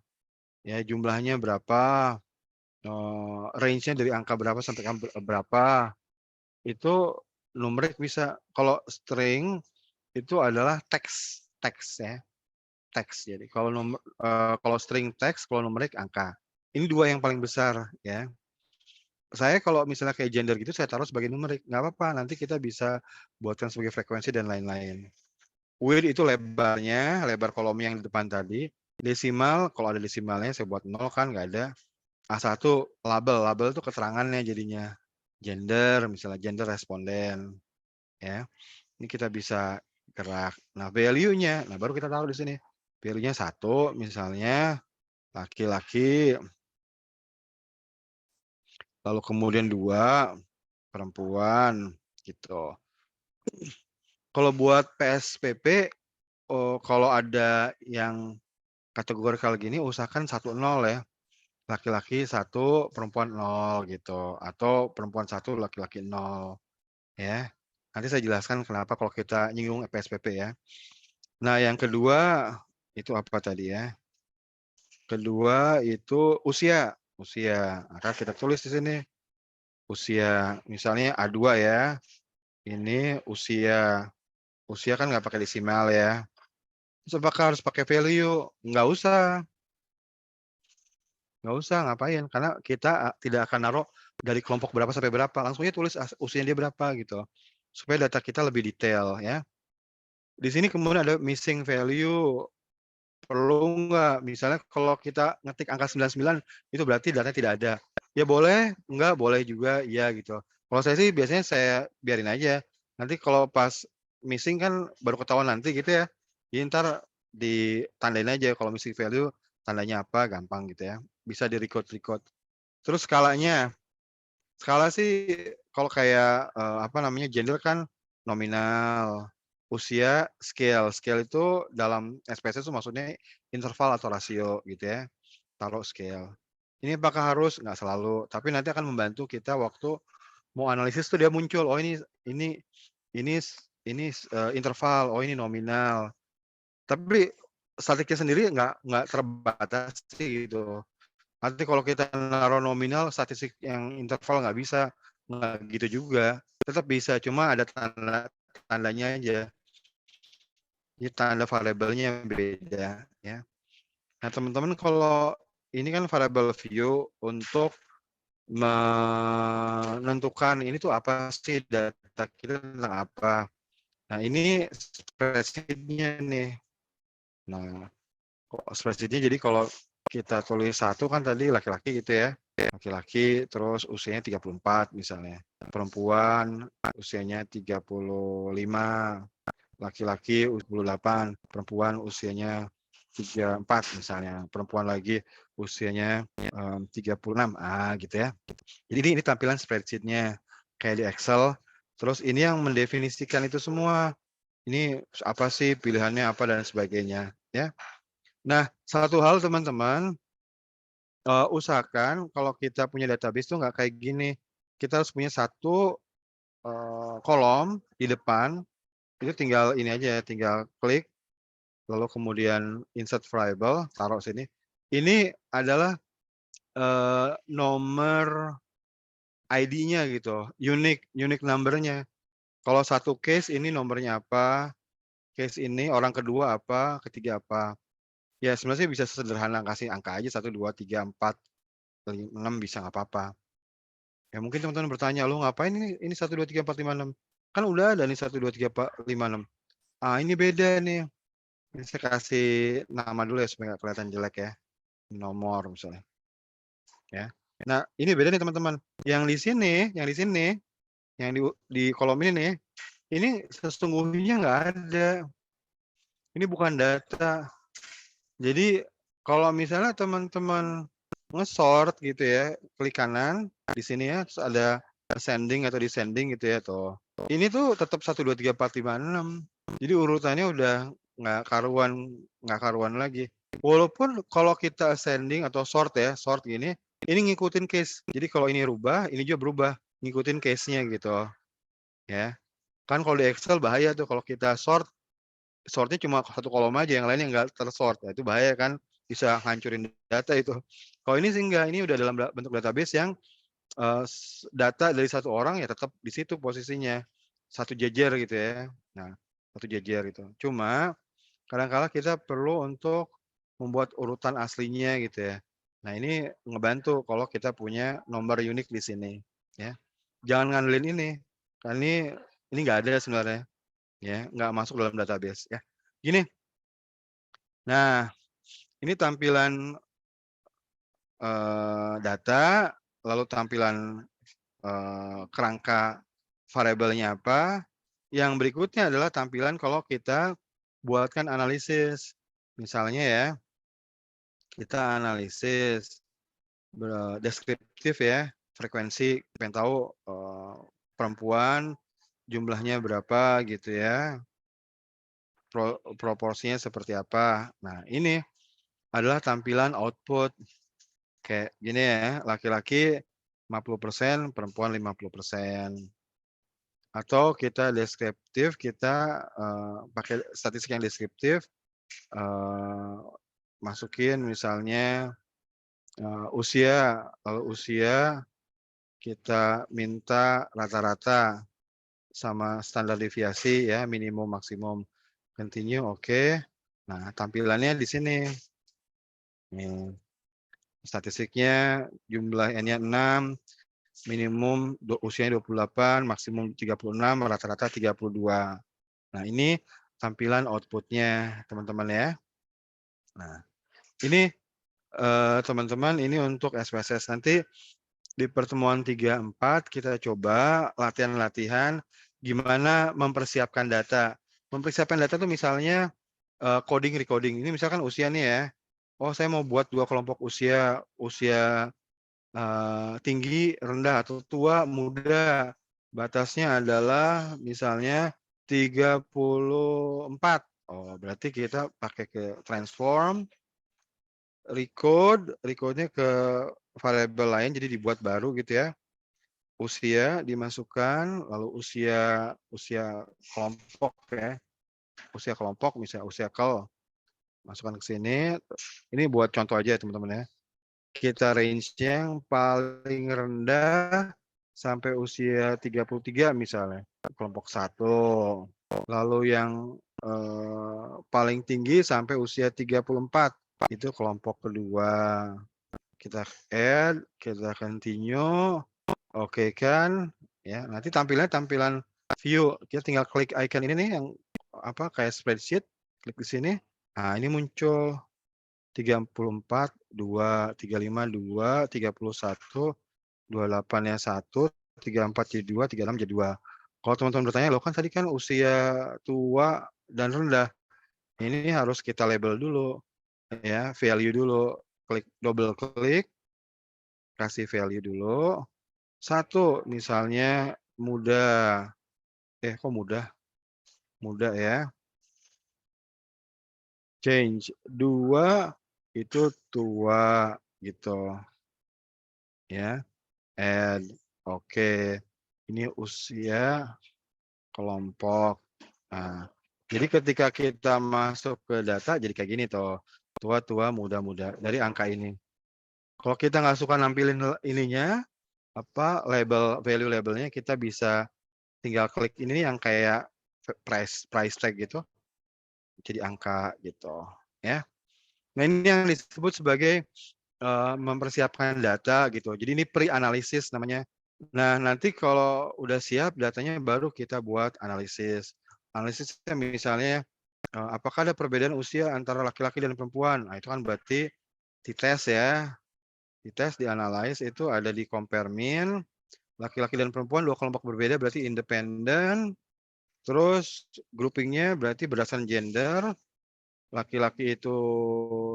ya jumlahnya berapa, range-nya dari angka berapa sampai berapa, itu numerik bisa. Kalau string itu adalah teks teks ya, teks. Jadi kalau string teks, kalau numerik angka. Ini 2 yang paling besar ya. saya kalau misalnya kayak gender gitu saya taruh sebagai numerik, nggak apa-apa, nanti kita bisa buatkan sebagai frekuensi dan lain-lain. Width itu lebarnya, lebar kolom yang di depan tadi. Desimal, kalau ada desimalnya saya buat 0 kan nggak ada. A1 label, label itu keterangannya jadinya. Gender, misalnya gender responden, ya. Ini kita bisa gerak. Nah, value-nya, nah baru kita taruh di sini. Value-nya 1 misalnya laki-laki, lalu kemudian 2 perempuan, gitu. Kalau buat PSPP, kalau ada yang kategorikal gini usahakan 1-0 ya. Laki-laki 1, perempuan 0 gitu, atau perempuan 1, laki-laki 0 ya. Nanti saya jelaskan kenapa kalau kita nyinggung PSPP ya. Nah, yang kedua itu apa tadi ya? Kedua itu usia, usia. Maka kita tulis di sini usia, misalnya A2 ya. Ini usia, usia kan nggak pakai desimal ya. Terus apakah harus pakai value? Nggak usah, ngapain, karena kita tidak akan naruh dari kelompok berapa sampai berapa, langsung aja tulis usianya dia berapa gitu, supaya data kita lebih detail ya. Di sini kemudian ada missing value, perlu nggak, misalnya kalau kita ngetik angka 99 itu berarti datanya tidak ada. Ya boleh, enggak, boleh juga, iya gitu. Kalau saya sih biasanya saya biarin aja, nanti kalau pas missing kan baru ketahuan nanti gitu ya, jadi entar ditandain aja kalau missing value tandanya apa, gampang gitu ya, bisa di-record-record. Terus skalanya, skala sih kalau kayak, apa namanya, gender kan nominal, usia scale, scale itu dalam SPSS itu maksudnya interval atau rasio gitu ya, taruh scale. Ini apakah harus? Nggak selalu, tapi nanti akan membantu kita waktu mau analisis tuh dia muncul, oh ini interval, oh ini nominal. Tapi statiknya sendiri nggak terbatas sih gitu. Nanti kalau kita naruh nominal, statistik yang interval nggak gitu juga. Tetap bisa, cuma ada tandanya aja. Jadi tanda variabelnya yang beda ya. Nah, teman-teman kalau ini kan variable view untuk menentukan ini tuh apa sih, data kita tentang apa. Nah, ini spreadsheet-nya nih. Nah, spreadsheet-nya jadi kalau kita tulis 1 kan tadi laki-laki gitu ya. Laki-laki terus usianya 34 misalnya. Perempuan usianya 35, laki-laki 28, perempuan usianya 34 misalnya. Perempuan lagi usianya 36, gitu ya. Jadi ini tampilan spreadsheet-nya kayak di Excel. Terus ini yang mendefinisikan itu semua. Ini apa sih pilihannya apa dan sebagainya ya. Nah, satu hal teman-teman, usahakan kalau kita punya database tuh nggak kayak gini. Kita harus punya satu kolom di depan, itu tinggal ini aja ya, tinggal klik, lalu kemudian insert variable, taruh sini. Ini adalah, nomor ID-nya gitu, unique number-nya. Kalau satu case ini nomornya apa, case ini orang kedua apa, ketiga apa. Ya sebenarnya sih bisa sederhana kasih angka aja 1, 2, 3, 4, 6 bisa nggak apa-apa. Ya mungkin teman-teman bertanya, "Loh ngapain ini 1, 2, 3, 4, 5, 6? Kan udah ada nih 1, 2, 3, 4, 5, 6." Ah, ini beda nih. Ini saya kasih nama dulu ya supaya nggak kelihatan jelek ya, nomor misalnya, ya. Nah, ini beda nih teman-teman. Yang di sini, yang di kolom ini nih, ini sesungguhnya nggak ada. Ini bukan data. Jadi kalau misalnya teman-teman nge-sort gitu ya, klik kanan di sini ya, terus ada ascending atau descending gitu ya tuh. Ini tuh tetap 1, 2, 3, 4, 5, 6. Jadi urutannya udah nggak karuan lagi. Walaupun kalau kita ascending atau sort ya, sort gini, ini ngikutin case. Jadi kalau ini rubah, ini juga berubah, ngikutin case-nya gitu ya. Kan kalau di Excel bahaya tuh kalau kita sort-nya cuma satu kolom aja, yang lainnya nggak tersort. Nah, itu bahaya kan, bisa hancurin data itu. Kalau ini sih enggak, ini udah dalam bentuk database yang, data dari satu orang ya tetap di situ posisinya, satu jejer gitu ya. Nah, satu jejer gitu. Cuma kadang kala kita perlu untuk membuat urutan aslinya gitu ya. Nah, ini ngebantu kalau kita punya nomor unik di sini, ya. Jangan ngandelin ini, karena ini nggak ada sebenarnya, ya, nggak masuk dalam database, ya. Gini, nah, ini tampilan, data, lalu tampilan, kerangka variabelnya apa, yang berikutnya adalah tampilan kalau kita buatkan analisis. Misalnya ya, kita analisis deskriptif ya, frekuensi, pengen tahu, perempuan jumlahnya berapa gitu ya, proporsinya seperti apa. Nah, ini adalah tampilan output, kayak gini ya, laki-laki 50%, perempuan 50%. Atau kita deskriptif, kita, pakai statistik yang deskriptif, eee, masukin misalnya, usia, lalu usia kita minta rata-rata sama standar deviasi ya, minimum, maksimum, continue, oke. Nah, tampilannya di sini. Nih, statistiknya jumlah N-nya 6, minimum usianya 28, maksimum 36, rata-rata 32. Nah, ini tampilan output-nya, teman-teman ya. Nah, ini, teman-teman, ini untuk SPSS. Nanti di pertemuan 3, 4 kita coba latihan-latihan gimana mempersiapkan data. Mempersiapkan data tuh misalnya, coding, recoding. Ini misalkan usia nih ya, oh saya mau buat 2 kelompok usia, usia, tinggi, rendah, atau tua, muda. Batasnya adalah misalnya 34. Oh, berarti kita pakai ke transform, recode-nya ke variabel lain, jadi dibuat baru gitu ya. Usia dimasukkan, lalu usia usia kelompok ya, usia kelompok misalnya usia masukkan ke sini. Ini buat contoh aja ya teman-teman ya. Kita range-nya yang paling rendah sampai usia 33 misalnya, kelompok 1. Lalu yang, paling tinggi sampai usia 34, itu kelompok kedua. Kita add, kita continue, oke kan, ya. Nanti tampilan view, kita tinggal klik icon ini nih yang apa, kayak spreadsheet, klik di sini. Nah, ini muncul 34, 2, 35, 2, 31, 28-nya 1, 34 jadi 2, 36 jadi 2. Kalau teman-teman bertanya, "Loh kan tadi kan usia tua dan rendah." Ini harus kita label dulu ya, value dulu. Double klik, kasih value dulu. 1 misalnya muda, kok muda? Muda ya. Change. 2 itu tua gitu ya. Add, oke. Ini usia kelompok. Nah, jadi ketika kita masuk ke data jadi kayak gini tuh, tua-tua, muda-muda dari angka ini. Kalau kita nggak suka nampilin ininya, apa, value labelnya, kita bisa tinggal klik ini yang kayak price tag gitu, jadi angka gitu, ya. Nah, ini yang disebut sebagai, mempersiapkan data gitu. Jadi ini pre-analisis namanya. Nah, nanti kalau udah siap datanya baru kita buat analisis. Analisisnya misalnya, apakah ada perbedaan usia antara laki-laki dan perempuan? Nah, itu kan berarti dites ya, dites, dianalisis itu ada di compare min, laki-laki dan perempuan 2 kelompok berbeda berarti independen, terus grouping-nya berarti berdasarkan gender, laki-laki itu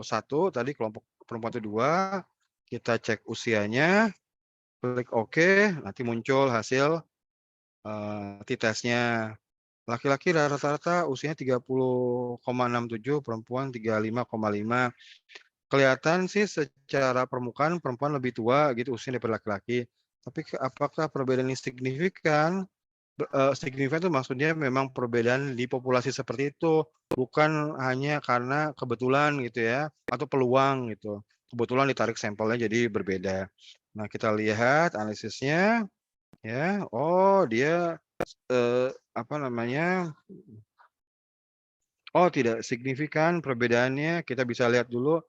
1, tadi kelompok perempuan itu 2, kita cek usianya, klik oke, nanti muncul hasil, t-test-nya. Laki-laki rata-rata usianya 30,67, perempuan 35,5. Kelihatan sih secara permukaan perempuan lebih tua gitu usianya daripada laki-laki. Tapi apakah perbedaan ini signifikan? Signifikan itu maksudnya memang perbedaan di populasi seperti itu, bukan hanya karena kebetulan gitu ya, atau peluang gitu. Kebetulan ditarik sampelnya jadi berbeda. Nah, kita lihat analisisnya ya, oh dia, apa namanya, oh tidak signifikan perbedaannya, kita bisa lihat dulu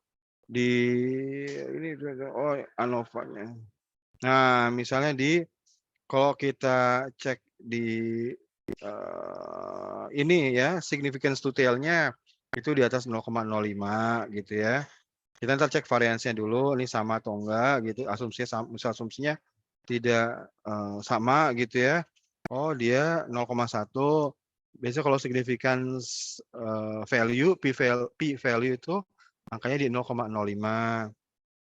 di ini oh ANOVA-nya. Nah, misalnya kalau kita cek di, ini ya, significance to tail-nya itu di atas 0,05 gitu ya. Kita ntar cek variansinya dulu, ini sama atau enggak gitu, misal asumsinya tidak, sama gitu ya. Oh dia 0,1, biasanya kalau significance, p-value itu angkanya di 0,05.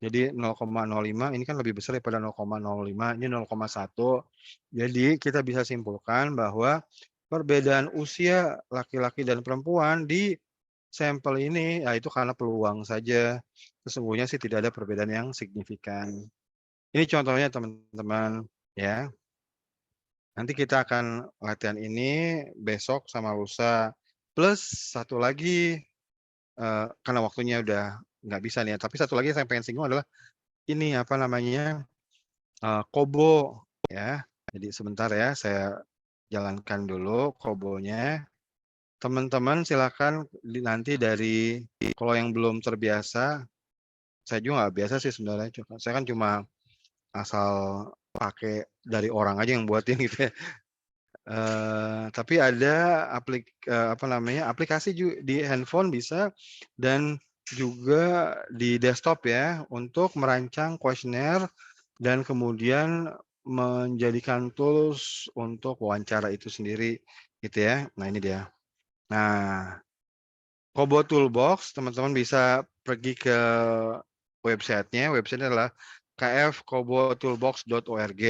Jadi 0,05 ini kan lebih besar daripada 0,05, ini 0,1. Jadi kita bisa simpulkan bahwa perbedaan usia laki-laki dan perempuan di sampel ini, ya itu karena peluang saja. Sesungguhnya sih tidak ada perbedaan yang signifikan. Ini contohnya teman-teman, ya. Nanti kita akan latihan ini besok sama lusa. Plus satu lagi, karena waktunya udah nggak bisa nih ya, tapi satu lagi yang saya pengen singgung adalah ini, apa namanya, Kobo, ya. Jadi sebentar ya, saya jalankan dulu Kobonya. Teman-teman silakan nanti dari kalau yang belum terbiasa, saya juga nggak biasa sih sebenarnya, saya kan cuma asal pakai dari orang aja yang buatin gitu ya. Tapi ada apa namanya, aplikasi di handphone bisa dan juga di desktop ya, untuk merancang kuesioner dan kemudian menjadikan tools untuk wawancara itu sendiri, gitu ya. Nah ini dia. Nah, Kobo Toolbox teman-teman bisa pergi ke websitenya adalah kfkobotoolbox.org.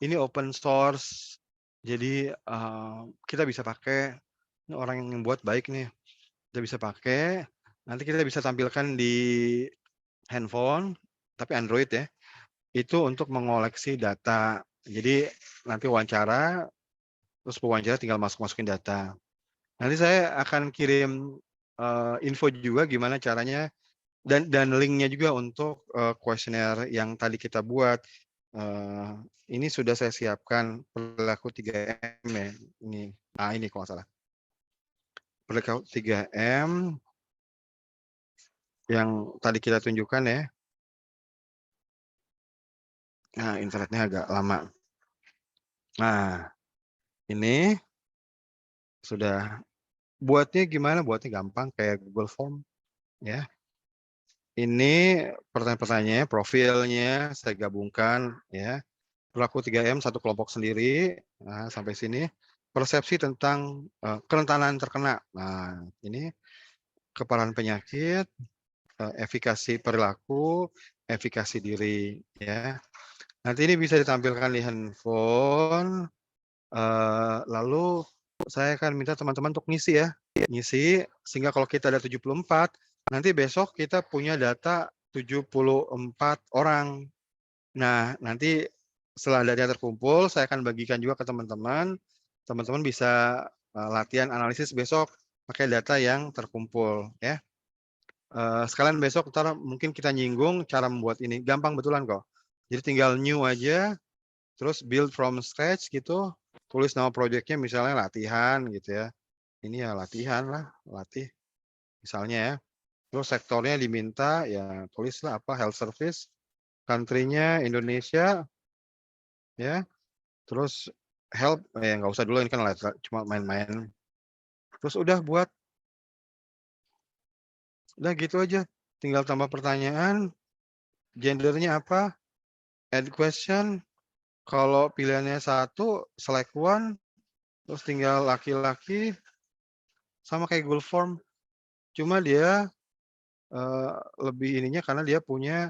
Ini open source, jadi, kita bisa pakai, ini orang yang buat baik nih, kita bisa pakai, nanti kita bisa tampilkan di handphone, tapi Android ya, itu untuk mengoleksi data. Jadi nanti wawancara, terus pewawancara tinggal masukin data. Nanti saya akan kirim, info juga gimana caranya dan link-nya juga untuk, kuesioner yang tadi kita buat. Eee, ini sudah saya siapkan perilaku 3M ya, ini. Ini kalau nggak salah. Perilaku 3M yang tadi kita tunjukkan ya. Nah, internetnya agak lama. Nah, ini sudah buatnya gimana? Buatnya gampang kayak Google Form ya. Ini pertanyaan-pertanyaannya, profilnya saya gabungkan ya. Perilaku 3M satu kelompok sendiri, nah sampai sini. Persepsi tentang, kerentanan terkena. Nah, ini keparahan penyakit, efikasi perilaku, efikasi diri, ya. Nanti ini bisa ditampilkan di handphone, lalu saya akan minta teman-teman untuk ngisi ya, ngisi sehingga kalau kita ada 74, nanti besok kita punya data 74 orang. Nah, nanti setelah data terkumpul, saya akan bagikan juga ke teman-teman. Teman-teman bisa, latihan analisis besok pakai data yang terkumpul ya. Sekalian besok entar mungkin kita nyinggung cara membuat ini, gampang betulan kok. Jadi tinggal new aja, terus build from scratch gitu, tulis nama projeknya misalnya latihan gitu ya. Ini ya latihan lah, latih misalnya ya. Terus sektornya diminta ya tulislah apa, health service, country-nya Indonesia ya. Terus help, nggak usah dulu ini kan cuma main-main. Terus udah gitu aja. Tinggal tambah pertanyaan, gendernya apa, add question, kalau pilihannya satu, select one, terus tinggal laki-laki, sama kayak Google Form. Cuma dia, lebih ininya karena dia punya,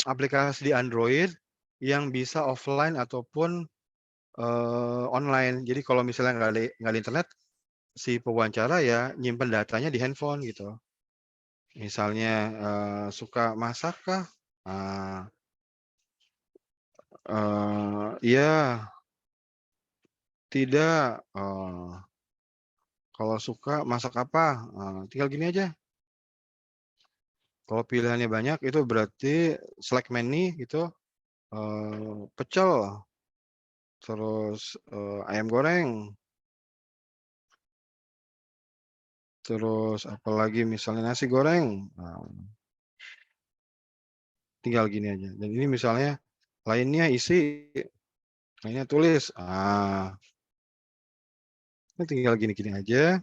aplikasi di Android yang bisa offline ataupun, online. Jadi kalau misalnya nggak ada internet, si pewawancara ya nyimpen datanya di handphone gitu. Misalnya, suka masak kah? Iya, tidak, kalau suka masak apa? Tinggal gini aja, kalau pilihannya banyak itu berarti select menu gitu, pecel, terus, ayam goreng, terus apalagi misalnya nasi goreng, tinggal gini aja. Dan ini misalnya lainnya isi, lainnya tulis. Ini tinggal gini-gini aja.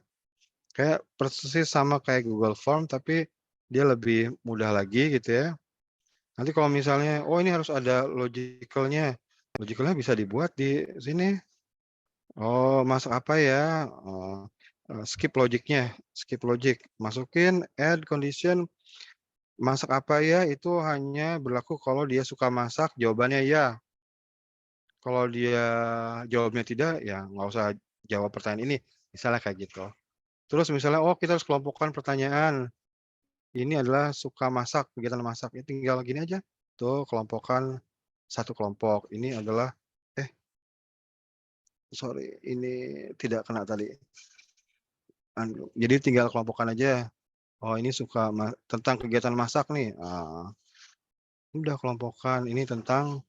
Kayak persis sama kayak Google Form, tapi dia lebih mudah lagi gitu ya. Nanti kalau misalnya, oh ini harus ada logicalnya. Logicalnya bisa dibuat di sini. Oh, masak apa ya? Skip logiknya, skip logic. Masukin add condition, masak apa ya? Itu hanya berlaku kalau dia suka masak, jawabannya ya. Kalau dia jawabnya tidak, ya nggak usah jawab pertanyaan ini. Misalnya kayak gitu. Terus misalnya, oh kita harus kelompokkan pertanyaan. Ini adalah suka masak, kegiatan masak. Ya tinggal gini aja. Tuh, kelompokkan satu kelompok. Ini adalah, sorry, ini tidak kena tadi. Jadi tinggal kelompokkan aja. Oh ini suka tentang kegiatan masak nih. Udah kelompokkan. Ini tentang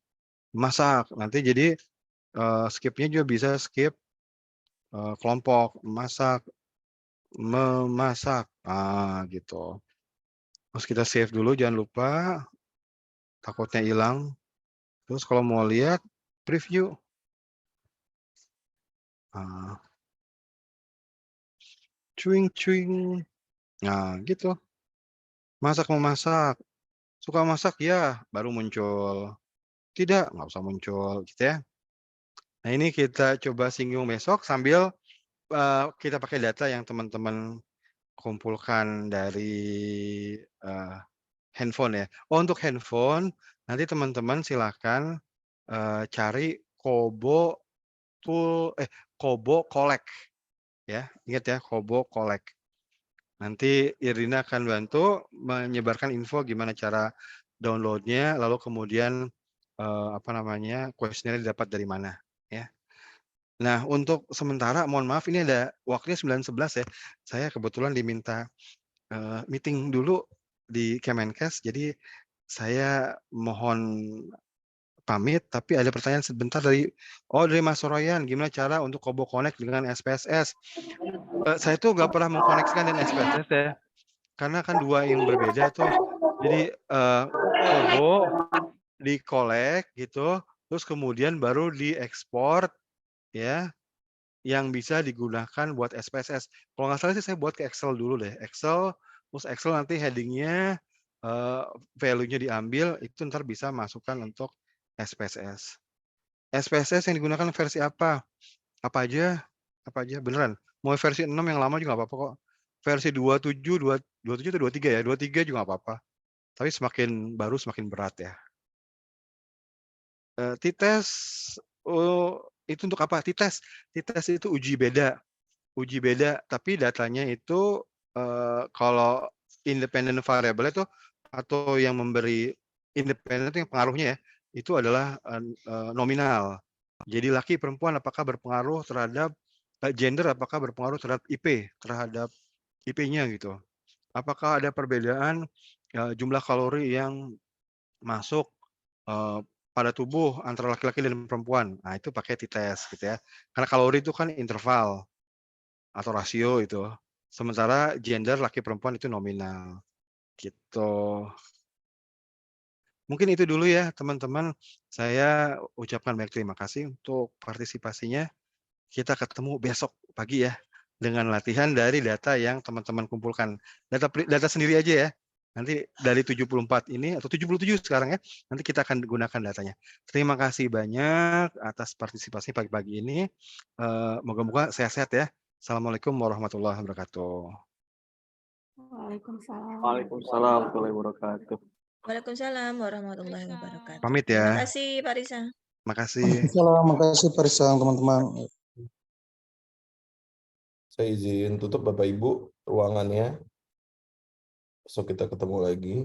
masak. Nanti jadi skipnya juga bisa skip kelompok masak, memasak. Gitu. Terus kita save dulu, jangan lupa. Takutnya hilang. Terus kalau mau lihat, preview. Cuing. Nah, gitu. Masak memasak. Suka masak ya, baru muncul. Tidak, nggak usah muncul, gitu ya. Nah, ini kita coba singgung besok sambil kita pakai data yang teman-teman kumpulkan dari handphone ya. Oh, untuk handphone, nanti teman-teman silakan cari Kobo Collect ya. Ingat ya, Kobo Collect. Nanti Irina akan bantu menyebarkan info gimana cara download-nya, lalu kemudian kuesionernya didapat dari mana ya. Nah, untuk sementara mohon maaf ini ada waktunya 9.11 ya. Saya kebetulan diminta meeting dulu di Kemenkes, jadi saya mohon pamit, tapi ada pertanyaan sebentar dari Mas Soroyan, gimana cara untuk Kobo Connect dengan SPSS? Saya tuh nggak pernah mengkoneksikan dengan SPSS ya, karena kan dua yang berbeda tuh. Jadi Kobo di-collect gitu, terus kemudian baru diekspor ya, yang bisa digunakan buat SPSS. Kalau nggak salah sih saya buat ke Excel dulu deh, Excel, terus Excel nanti heading-nya, value-nya diambil, itu ntar bisa masukkan untuk SPSS. SPSS yang digunakan versi apa? Apa aja? Beneran. Mau versi 6 yang lama juga nggak apa-apa kok. Versi 27, 27 atau 23 ya? 23 juga nggak apa-apa. Tapi semakin baru semakin berat ya. T-test, itu untuk apa? T-test itu uji beda, tapi datanya itu kalau independent variable itu atau yang memberi independen itu yang pengaruhnya ya, itu adalah nominal. Jadi laki perempuan apakah berpengaruh terhadap gender, apakah berpengaruh terhadap terhadap IP-nya gitu. Apakah ada perbedaan jumlah kalori yang masuk pada tubuh antara laki-laki dan perempuan. Nah, itu pakai T-test gitu ya. Karena kalori itu kan interval atau rasio itu. Sementara gender laki perempuan itu nominal. Gitu. Mungkin itu dulu ya teman-teman. Saya ucapkan banyak terima kasih untuk partisipasinya. Kita ketemu besok pagi ya dengan latihan dari data yang teman-teman kumpulkan. Data sendiri aja ya. Nanti dari 74 ini atau 77 sekarang ya. Nanti kita akan gunakan datanya. Terima kasih banyak atas partisipasi pagi-pagi ini. Moga-moga sehat-sehat ya. Assalamualaikum warahmatullahi wabarakatuh. Waalaikumsalam. Waalaikumsalam warahmatullahi wabarakatuh. Waalaikumsalam warahmatullahi wabarakatuh. Pamit Terima ya. kasih Pak Risa. Makasih. Makasih Pak Rizal, teman-teman. Saya izin tutup Bapak Ibu ruangannya. Besok kita ketemu lagi.